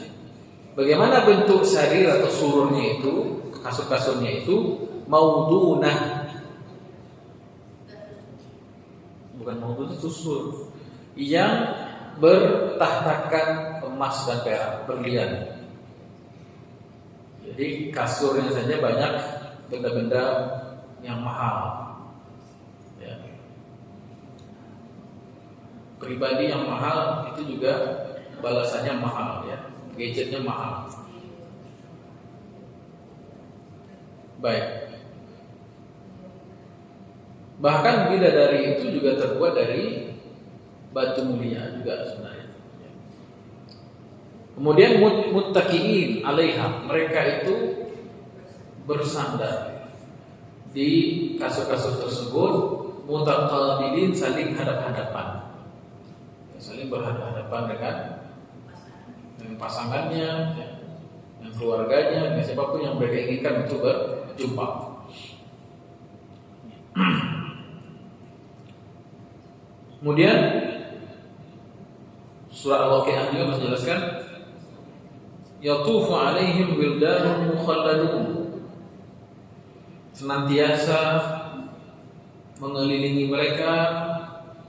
Bagaimana bentuk sarir atau sururnya itu, kasur-kasurnya itu mawdunah. Bukan maudun itu susur yang bertahtakan emas dan perak, berlian. Jadi kasurnya saja banyak benda-benda yang mahal. Ya. Pribadi yang mahal itu juga balasannya mahal ya, gadgetnya mahal. Baik. Bahkan bidadari itu juga terbuat dari batu mulia juga sebenarnya. Kemudian muttaqiin 'alaiha, mereka itu bersandar di kasur-kasur tersebut, mutaqabilin, saling hadap-hadapan. Saling berhadapan dengan pasangannya, dengan keluarganya, dengan siapapun yang mereka inginkan untuk berjumpa. Kemudian surah Al-Waqi'ah juga menjelaskan yatufu 'alaihim wildanun mukhalladun, senantiasa mengelilingi mereka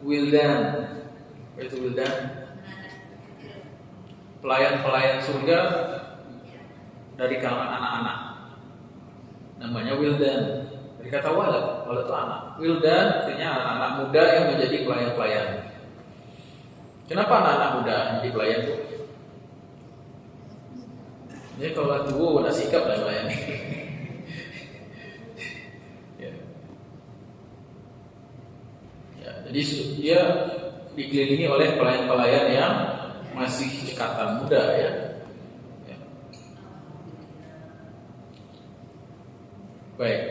wildan. Itu wildan, pelayan-pelayan surga dari kalangan anak-anak, namanya wildan. Dari kata walad itu anak. Wildan artinya anak-anak muda yang menjadi pelayan-pelayan. Kenapa anak-anak muda menjadi pelayan itu? Jadi kalau tua udah sikap lah pelayan. Ya, jadi dia dikelilingi oleh pelayan-pelayan yang masih cekatan muda ya. Baik.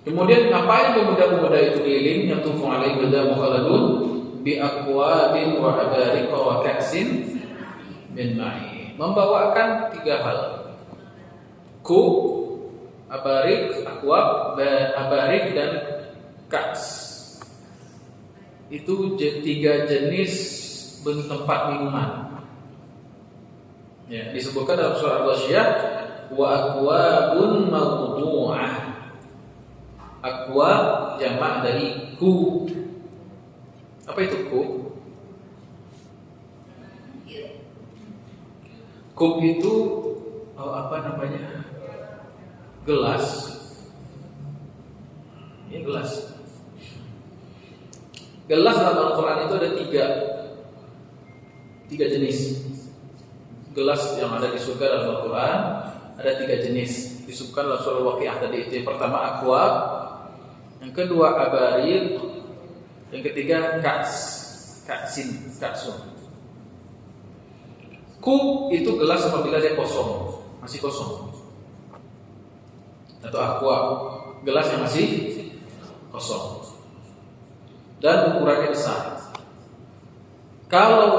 Kemudian apa yang pemuda-pemuda itu keliling, yatufu 'alaihim wildanun mukhalladun bi aqwabin wa abariqa wa ka'sin min ma'in. Membawakan 3 hal. Abarik, aqwab, abarik dan ka's. Itu 3 jenis tempat minuman. Ya, disebutkan dalam surah Al-Ghasyiyah wa aqwabun mawdu'ah. Aqwab jamak dari ku. Apa itu ku? Kup itu apa namanya? Gelas. Ini gelas. Gelas dalam Al-Quran itu ada tiga jenis. Gelas yang ada di surga dalam Al-Quran ada 3 jenis. Disebutkan dalam surah Al-Waqiah tadi itu. Yang pertama aqua, yang kedua abarir, yang ketiga ka'sun. Kup itu gelas apabila dia kosong, masih kosong. Atau aqua, gelas yang masih kosong dan ukurannya besar. Kalau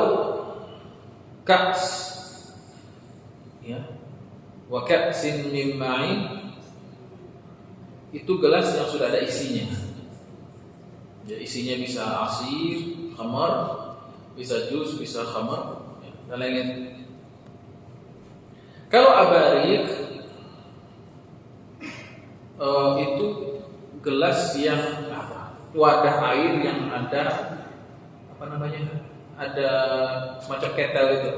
ka's, ya, wa ka'sin min ma'in, itu gelas yang sudah ada isinya. Ya, isinya bisa asir, khamar, bisa jus, bisa khamar, ya, dan lain-lain. Kalau abarik itu gelas yang wadah air yang ada apa namanya? Ada semacam ketel itu,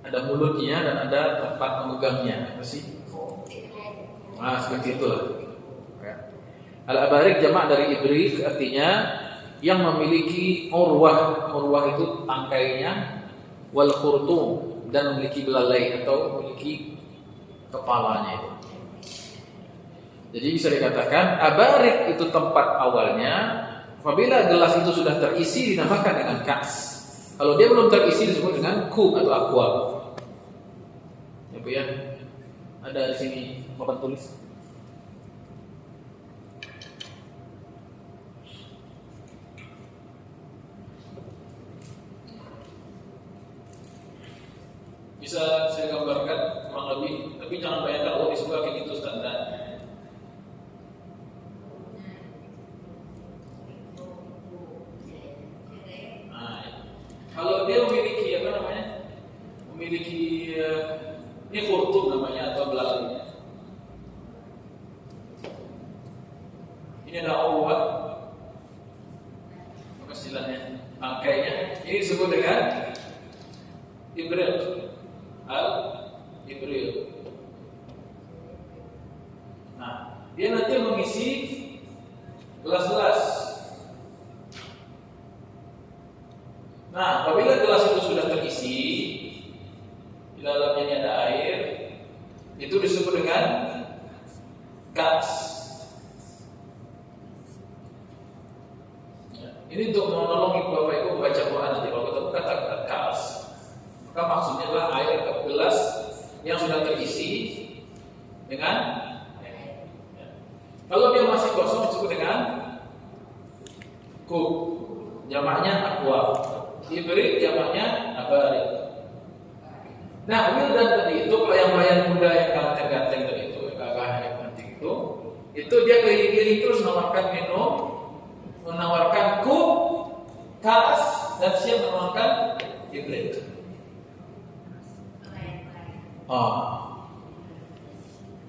ada mulutnya dan ada tempat memegangnya, apa sih? Seperti itulah. Al-abarik jamak dari ibrik, artinya yang memiliki urwah. Urwah itu tangkainya, wal khurtum, dan memiliki belalai atau memiliki kepalanya itu. Jadi bisa dikatakan abarik itu tempat awalnya. Apabila gelas itu sudah terisi dinamakan dengan ka's. Kalau dia belum terisi disebut dengan kup atau aqua. Ya Bu ya. Ada di sini papan tulis. Bisa saya gambarkan kurang lebih, tapi jangan bayangkan di sebelah kayak gitu standar. Kalau dia memiliki apa namanya? Memiliki ini khurtum namanya atau belalainya. Ini ada awal, apa istilahnya? Tangkainya. Ini disebut dengan ibril. Al-ibril. Nah, dia nanti mengisi gelas-gelas. Nah, apabila gelas itu sudah terisi, di dalamnya ini ada air, itu disebut dengan ka's. Ya, ini untuk menolong Bapak Ibu membaca Quran nanti kalau ketemu kata ka's, maka maksudnya adalah air atau gelas yang sudah terisi dengan air. Ya. Kalau dia masih kosong disebut dengan kup, jamaknya aqua. Ibrik jamaknya abarik. Nah, wildan tadi itu pelayan-pelayan muda yang ganteng-ganteng tadi itu, gagah yang penting itu dia keliling-keliling terus menawarkan minum, menawarkan kup, ka's, dan siap menawarkan ibrik.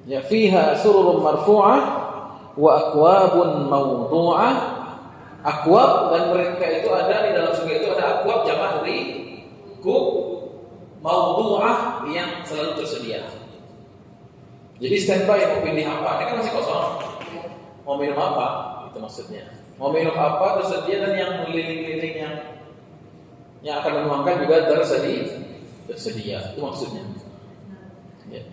Ya fiha sururun marfu'ah wa akwabun mawdu'ah. Akwab, dan mereka itu ada di dalam surga itu ada akwab jamak dari kup, mawdu'ah yang selalu tersedia. Jadi standby mau pilih apa? Ini kan masih kosong. Mau minum apa? Itu maksudnya. Mau minum apa tersedia, dan yang meliling-liling yang akan menuangkan juga tersedia. Itu maksudnya. Ya.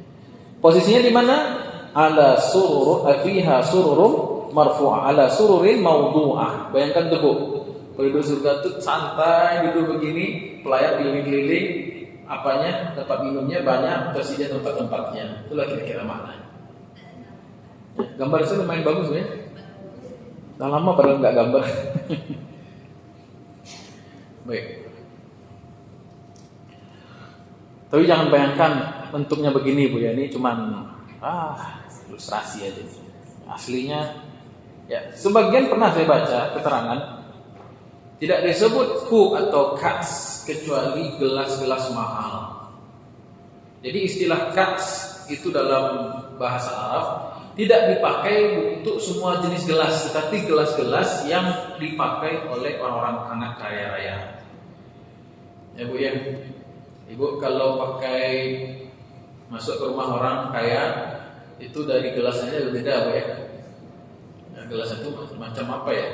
Posisinya di mana? Ala surur fiha sururum marfu'ah ala sururin mawdu'ah. Bayangkan tuh Bu, penduduk surga tuh santai duduk begini, pelayan keliling-keliling, apanya tempat minumnya banyak, tersedia tempat-tempatnya. Itulah kira-kira maknanya. Gambar itu lumayan bagus ya. Dah lama padahal nggak gambar. Baik. Tapi jangan bayangkan bentuknya begini Bu ya. Ini cuman ilustrasi aja. Aslinya ya, sebagian pernah saya baca keterangan tidak disebut kup atau ka's kecuali gelas-gelas mahal. Jadi istilah ka's itu dalam bahasa Arab tidak dipakai untuk semua jenis gelas, tetapi gelas-gelas yang dipakai oleh orang-orang sangat kaya raya. Ya Bu ya. Ibu kalau pakai masuk ke rumah orang kaya itu dari gelasnya berbeda apa ya? Nah, gelas itu macam apa ya?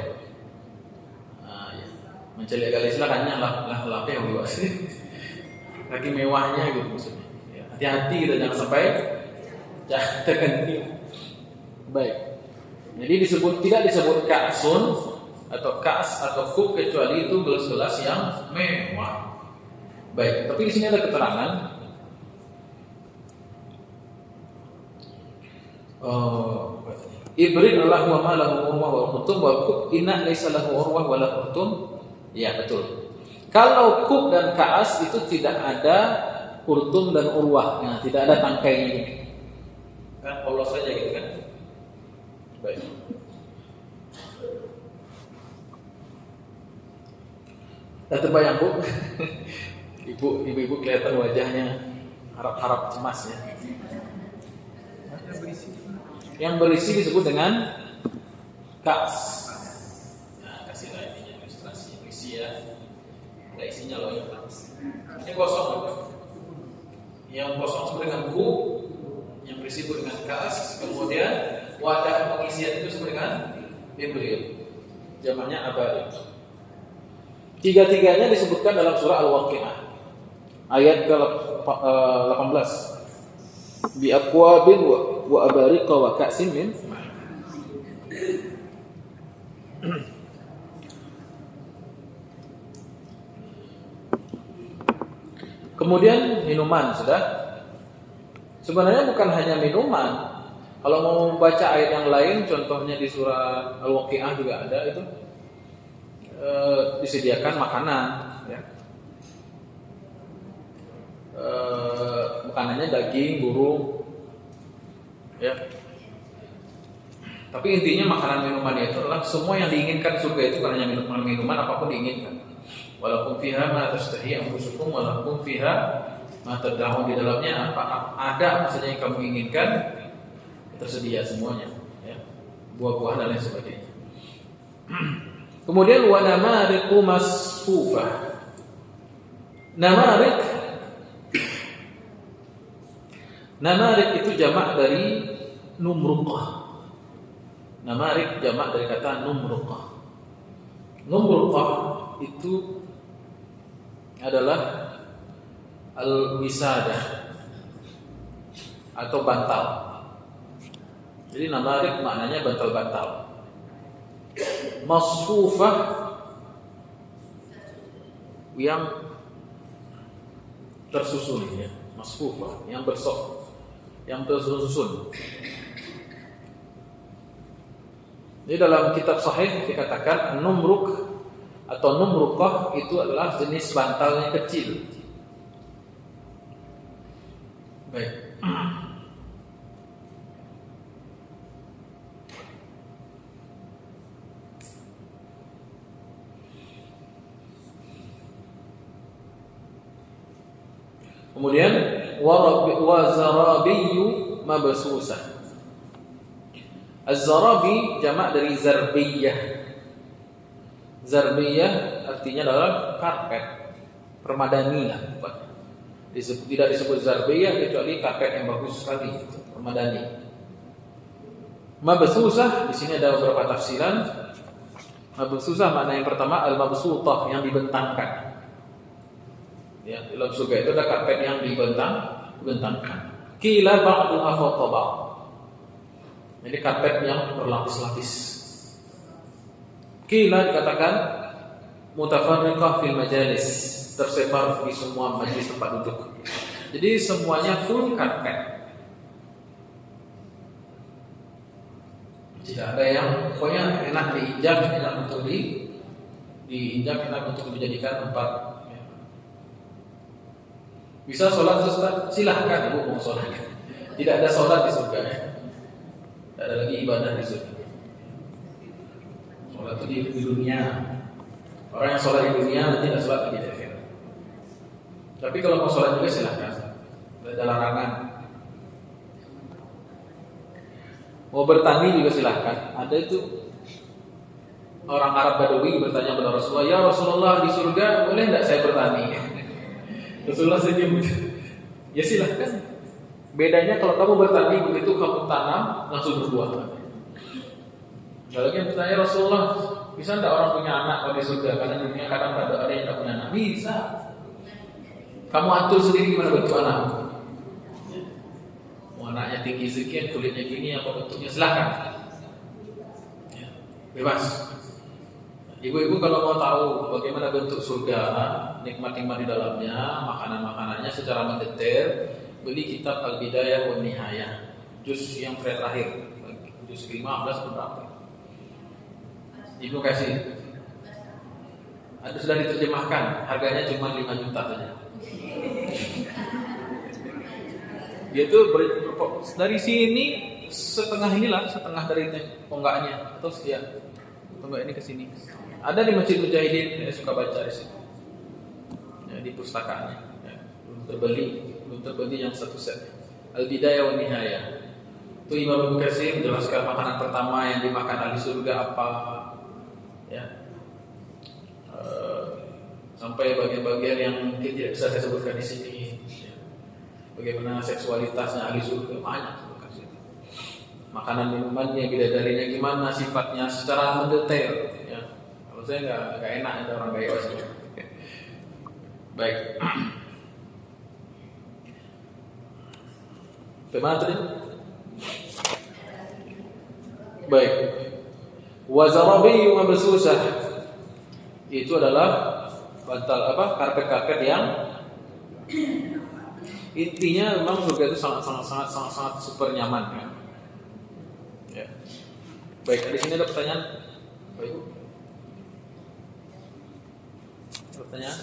Ya. Mencari kali silakannya lah yang luas. Lagi mewahnya gitu maksudnya. Ya, hati-hati kita jangan sampai terganti. Baik. Jadi tidak disebut ka'sun atau kas atau kub kecuali itu gelas-gelas yang mewah. Baik, tapi di sini ada keterangan. Ibrid Allah wa ma lahu urwah wa khurtum wa kub inna laysa lahu urwah wa lahu khurtum. Ya, betul. Kalau kub dan kaas itu tidak ada khurtum dan urwah, nah, tidak ada tangkainya. Kan polos saja gitu kan. Baik. Dah terbayang, Bu? Ibu-ibu kelihatan wajahnya harap-harap cemas ya. Yang berisi disebut dengan kas. Nah, kasihlah ininya ilustrasi berisi ya. Ada isinya loh yang kas. Ini kosong apa? Yang kosong disebut dengan ku, yang berisi disebut dengan kas. Kemudian wadah pengisian itu disebut dengan ibril. Jamaknya abarid. Tiga-tiganya disebutkan dalam surah Al-Waqi'ah ayat ke-18. Bi aqwabin wa abariqa wa ka'sin min. Kemudian minuman sudah. Sebenarnya bukan hanya minuman. Kalau mau membaca ayat yang lain, contohnya di surah Al-Waqi'ah juga ada itu. Disediakan makanan ya. Makanannya daging, burung ya. Tapi intinya makanan minumannya itu adalah semua yang diinginkan surga itu bukan hanya minuman apapun diinginkan. Walaupun fiha ma tastahi anfusukum walaupun fiha ma tad'un, di dalamnya apa ada saja yang kamu inginkan tersedia semuanya ya. Buah-buahan dan lain sebagainya. Kemudian wa namariqu masfufah. Namarik itu jamak dari numruqah. Namarik jamak dari kata numruqah. Numruqah itu adalah al-wisadah atau bantal. Jadi namarik maknanya bantal-bantal. Masfufah yang tersusun ya. Masfufah yang bersop, yang tersusun. Jadi dalam kitab sahih dikatakan numruk atau numruqah itu adalah jenis bantal yang kecil. Baik. Kemudian wa zarabiyyu mabsusah. Az-zarabi jamak dari zarbiyah. Zarbiyah artinya adalah karpet, permadani lah. Tidak disebut zarbiyah kecuali karpet yang bagus sekali, permadani. Mabsusah di sini ada beberapa tafsiran. Mabsusah makna yang pertama al-mabsutah yang dibentangkan. Ya, dalam surga itu ada karpet yang dibentangkan. Qila ba'duha fawqa ba'd. Jadi karpet yang berlapis-lapis. Qila dikatakan mutafarriqah fil majalis, tersebar di semua majelis tempat duduk. Jadi semuanya full karpet. Tidak ada yang pokoknya enak diinjak, enak untuk diinjak, enak untuk dijadikan tempat. Bisa sholat Ustaz? Silahkan Ibu mau sholat. Tidak ada sholat di surga ya. Tidak ada lagi ibadah di surga. Sholat itu di dunia. Orang yang sholat di dunia nanti tidak sholat lagi di akhirat. Tapi kalau mau sholat juga silahkan. Tidak ada larangan. Mau bertani juga silahkan. Ada itu orang Arab Badui bertanya kepada Rasulullah, ya Rasulullah di surga boleh tidak saya bertani? Rasulullah senyum. Ya silahkan. Bedanya kalau kamu bertani begitu kamu tanam langsung berbuah. Kalau yang bertanya Rasulullah, bisa tidak orang punya anak kalau di surga? Karena dunia kadang ada yang tidak punya anak. Bisa. Kamu atur sendiri gimana bentuk anak. Mau anaknya tinggi sekian, kulitnya gini, apa bentuknya, silahkan. Ya, bebas. Ibu-ibu kalau mau tahu bagaimana bentuk surga, nikmat-nikmat di dalamnya, makanan-makanannya secara mendetail, beli kitab Al-Bidayah wa Nihayah, juz yang terakhir, juz 15 berapa? Ibu kasih. Ada sudah diterjemahkan, harganya cuma 5 juta saja. Dia tuh dari sini setengah inilah, setengah dari tonggaknya, terus ya tonggak ini ke sini. Ada di Masjid Mujahidin, saya suka baca di sini. Ya, di pustakanya. Ya, belum terbeli yang satu set. Al-Bidayah wa Nihayah. Itu Imam Ibnu Katsir menjelaskan makanan pertama yang dimakan ahli surga apa. Ya. Sampai bagian-bagian yang mungkin tidak bisa saya sebutkan di sini. Ya. Bagaimana seksualitasnya ahli surga banyak. Makanan minumannya, bidadarinya gimana, sifatnya secara mendetail. Ya. Kalau saya nggak enak ada orang gaya sih. Baik. Bagaimana tadi? Baik. Wazarabi mabsusah. Itu adalah bantal karpet-karpet yang intinya memang surga itu sangat super nyaman ya. Ya. Baik, di sini ada pertanyaan. Baik. Pertanyaan?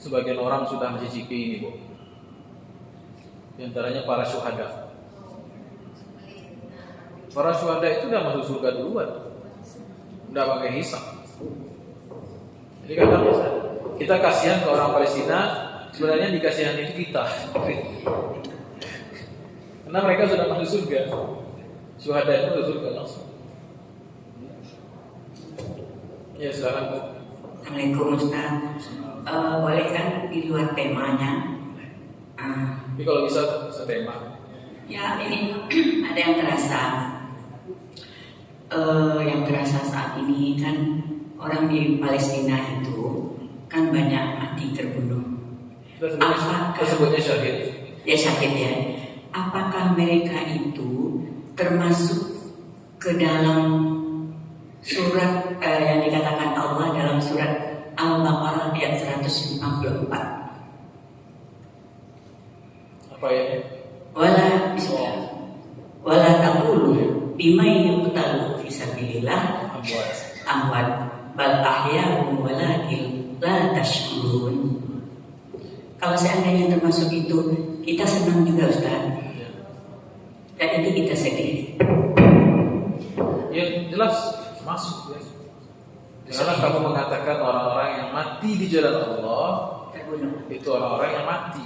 Sebagian orang sudah mencicipi ini, Bu. Di antaranya para syuhada. Para syuhada itu udah masuk surga duluan. Udah pakai hisab. Jadi kadang kita kasihan ke orang Palestina, sebenarnya dikasihan itu kita. Karena mereka sudah masuk surga. Syuhada itu masuk surga langsung. Ya, silakan, Bu. Assalamualaikum Ustaz. Boleh kan di luar temanya? Tapi kalau bisa setema. Ya, ini ada yang terasa. Yang terasa saat ini kan orang di Palestina itu kan banyak mati terbunuh. Kita sebutnya syahid. Ya, syahid ya. Apakah mereka itu termasuk ke dalam surat yang dikatakan Allah dalam surat Al-Baqarah ayat 154? Apa ya? Wala taqulu bima yuqtalu fi sabilillah amwat bal ahya'un walakin la tashkurun. Kalau seandainya termasuk itu, kita senang juga Ustaz. Dan itu kita sedih. Ya jelas masuk ya. Karena kamu mengatakan orang-orang yang mati di jalan Allah terbunuh, itu orang-orang yang mati.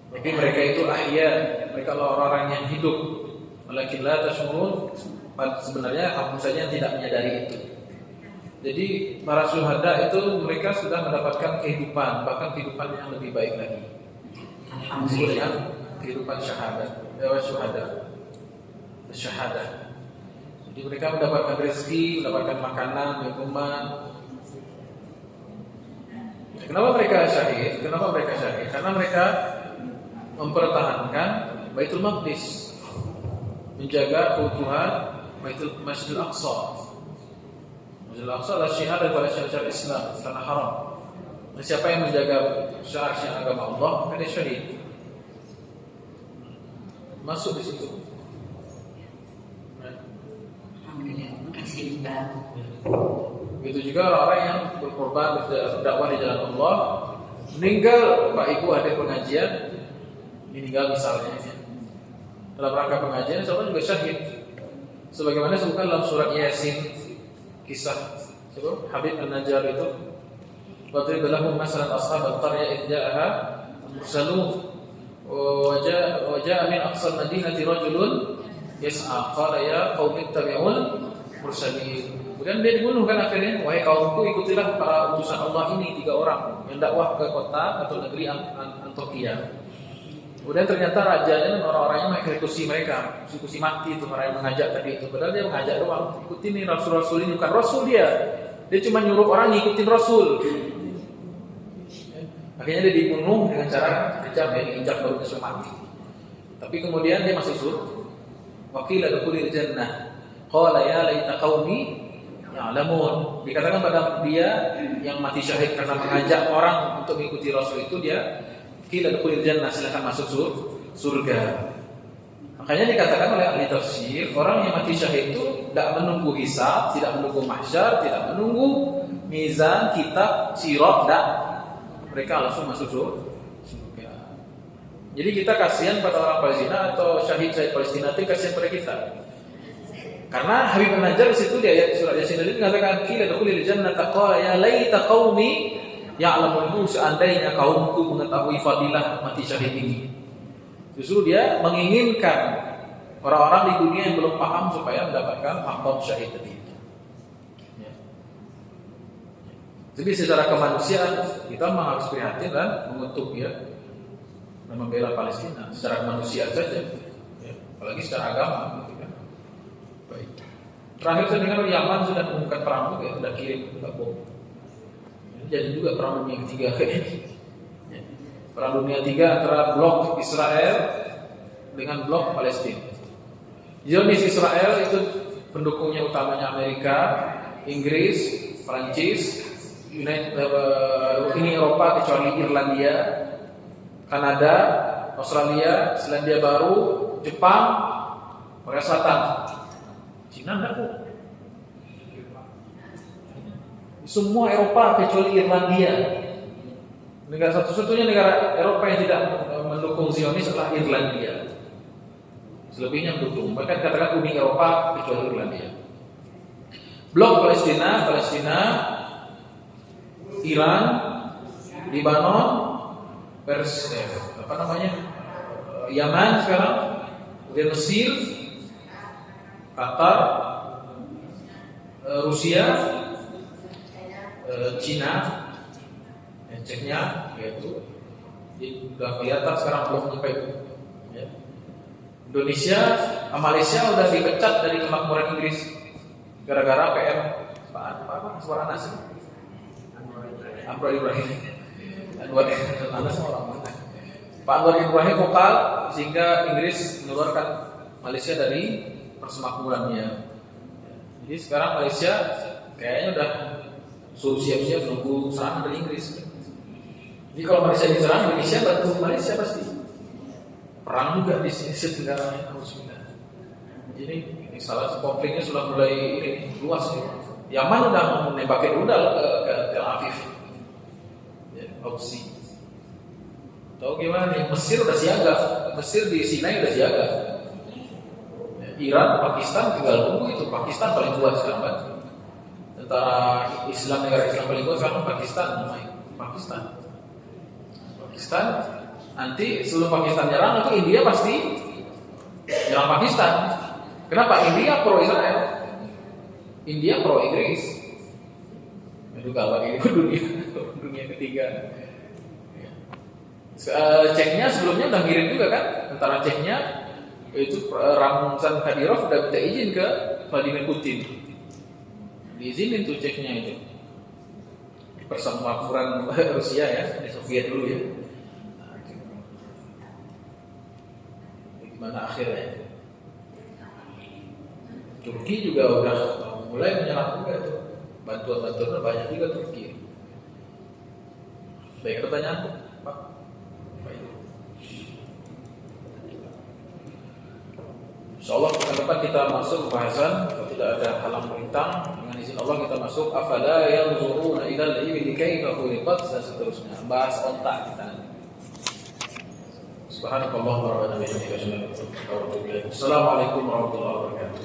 Jadi mereka itu ahya, mereka adalah orang-orang yang hidup. Walakin la tashurun, sebenarnya kamu saja yang tidak menyadari itu. Jadi para syuhada itu mereka sudah mendapatkan kehidupan, bahkan kehidupan yang lebih baik lagi. Alhamdulillah, kehidupan syuhada. Jadi mereka mendapatkan rezeki, mendapatkan makanan, minuman. Kenapa mereka syahid? Karena mereka mempertahankan Baitul Maqdis, menjaga keutuhan Masjidil Aqsa. Masjidil Aqsa adalah syiar daripada syiar Islam, tanah haram. Dan siapa yang menjaga syiar agama Allah, maka dia syahid. Masuk di situ. Alhamdulillah, terima kasih Ustaz. Begitu juga orang-orang yang berkorban berdakwah di jalan Allah, meninggal, Pak Ibu ada pengajian, meninggal misalnya dalam rangka pengajian, seorang juga syahid. Sebagaimana disebutkan dalam surat Yasin, kisah Habib An-Najjar itu, "Wadrib lahum masalan ashabal qaryah idh ja'aha mursalun Wajah min aqsal madinati rajulun yas'a qala ya qaumi ittabi'ul mursalin. Kemudian dia dibunuh kan akhirnya. Wahai kaumku, ikutilah para utusan Allah ini 3 orang yang dakwah ke kota atau negeri Antioquia. Kemudian ternyata rajanya dan orang-orangnya mengeksekusi mereka, eksekusi mati itu orang yang mengajak tadi itu. Padahal dia mengajak doang, ikutin nih rasul-rasul ini, bukan rasul dia. Dia cuma nyuruh orang ngikutin rasul. Akhirnya dia dibunuh dengan cara kejam, ya, diinjak baru sampai mati. Tapi kemudian dia masuk surga. Waqila dukhulil jannah. Qala ya laita qaumi ya'lamun. Dikatakan pada dia yang mati syahid karena mengajak orang untuk mengikuti rasul itu, dia qila dukhulil jannah, silakan masuk surga. Makanya dikatakan oleh ahli tafsir, orang yang mati syahid itu tidak menunggu hisab, tidak menunggu mahsyar, tidak menunggu mizan, kitab, sirat, tidak. Mereka langsung masuk surga. Jadi kita kasihan pada orang Palestina atau syahid-syahid Palestina itu kasihan pada kita. Karena Habib An-Najjar di situ di ayat surat Yasin itu mengatakan qila dukhulil jannata qala ya laita qaumi ya'lamun, seandainya kaumku mengetahui fadilah mati syahid ini. Justru dia menginginkan orang-orang di dunia yang belum paham supaya mendapatkan maqam syahid tadi. Ya. Jadi secara kemanusiaan kita memang harus prihatin dan mengutuk ya, dan membela Palestina secara kemanusiaan saja, ya. Apalagi secara agama. Gitu kan. Baik. Terakhir saya dengar Yaman sudah mengumumkan perang juga, ya, sudah kirim bom. Jadi juga perang dunia ketiga kayaknya. Perang dunia ketiga antara blok Israel dengan blok Palestina. Zionis Israel itu pendukungnya utamanya Amerika, Inggris, Prancis, ini Eropa kecuali Irlandia, Kanada, Australia, Selandia Baru, Jepang, Korea Selatan. Cina enggak kok. Semua Eropa kecuali Irlandia. Negara satu-satunya negara Eropa yang tidak mendukung Zionis adalah Irlandia. Selebihnya mendukung. Bahkan katakan Uni Eropa kecuali Irlandia. Blok Palestina, Iran, Lebanon, Yaman sekarang, kemudian Mesir, Qatar, Rusia, Cina, Ceknya, yaitu sudah kelihatan sekarang belum sampai. Ya. Indonesia, Malaysia sudah dipecat dari kemakmuran Inggris gara-gara PM apa suara nasi. Anwar Ibrahim. Anas orang mana? Pak Anwar Ibrahim vokal sehingga Inggris mengeluarkan Malaysia dari persemakmurannya. Jadi sekarang Malaysia kayaknya udah suruh siap-siap nunggu serangan dari Inggris. Jadi kalau Malaysia diserang, Indonesia bantu Malaysia pasti. Perang juga di sini sebenarnya harus pindah. Jadi ini salah konfliknya sudah mulai luas nih. Yaman udah menembaki rudal ke Tel Aviv. Ya, opsi. Tahu gimana nih? Mesir udah siaga. Mesir di Sinai udah siaga. Ya, Iran, Pakistan tinggal tunggu itu. Pakistan paling kuat sekarang kan. Antara Islam, negara Islam paling kuat sekarang Pakistan namanya. Pakistan nanti sebelum Pakistan nyerang itu India pasti nyerang Pakistan. Kenapa? India pro Israel, India pro Inggris. Itu kabar ini dunia ketiga. Ceknya sebelumnya udah ngirim juga kan, antara Ceknya itu Ramzan Kadyrov udah minta izin ke Vladimir Putin, diizinin tuh Ceknya itu persemakmuran Rusia ya, di Soviet dulu ya. Gimana akhirnya? Turki juga udah mulai menyerang juga tuh. Bantuan banyak juga Turki. Baik, pertanyaan Pak. Insyaallah pekan depan kita masuk bahasan, kalau tidak ada halang melintang, dengan izin Allah kita masuk afala yanzuruna ilal ibli kaifa khuliqat, dan seterusnya. Bahas onta kita nanti. Subhanallah wa bihamdihi. Assalamualaikum warahmatullahi wabarakatuh.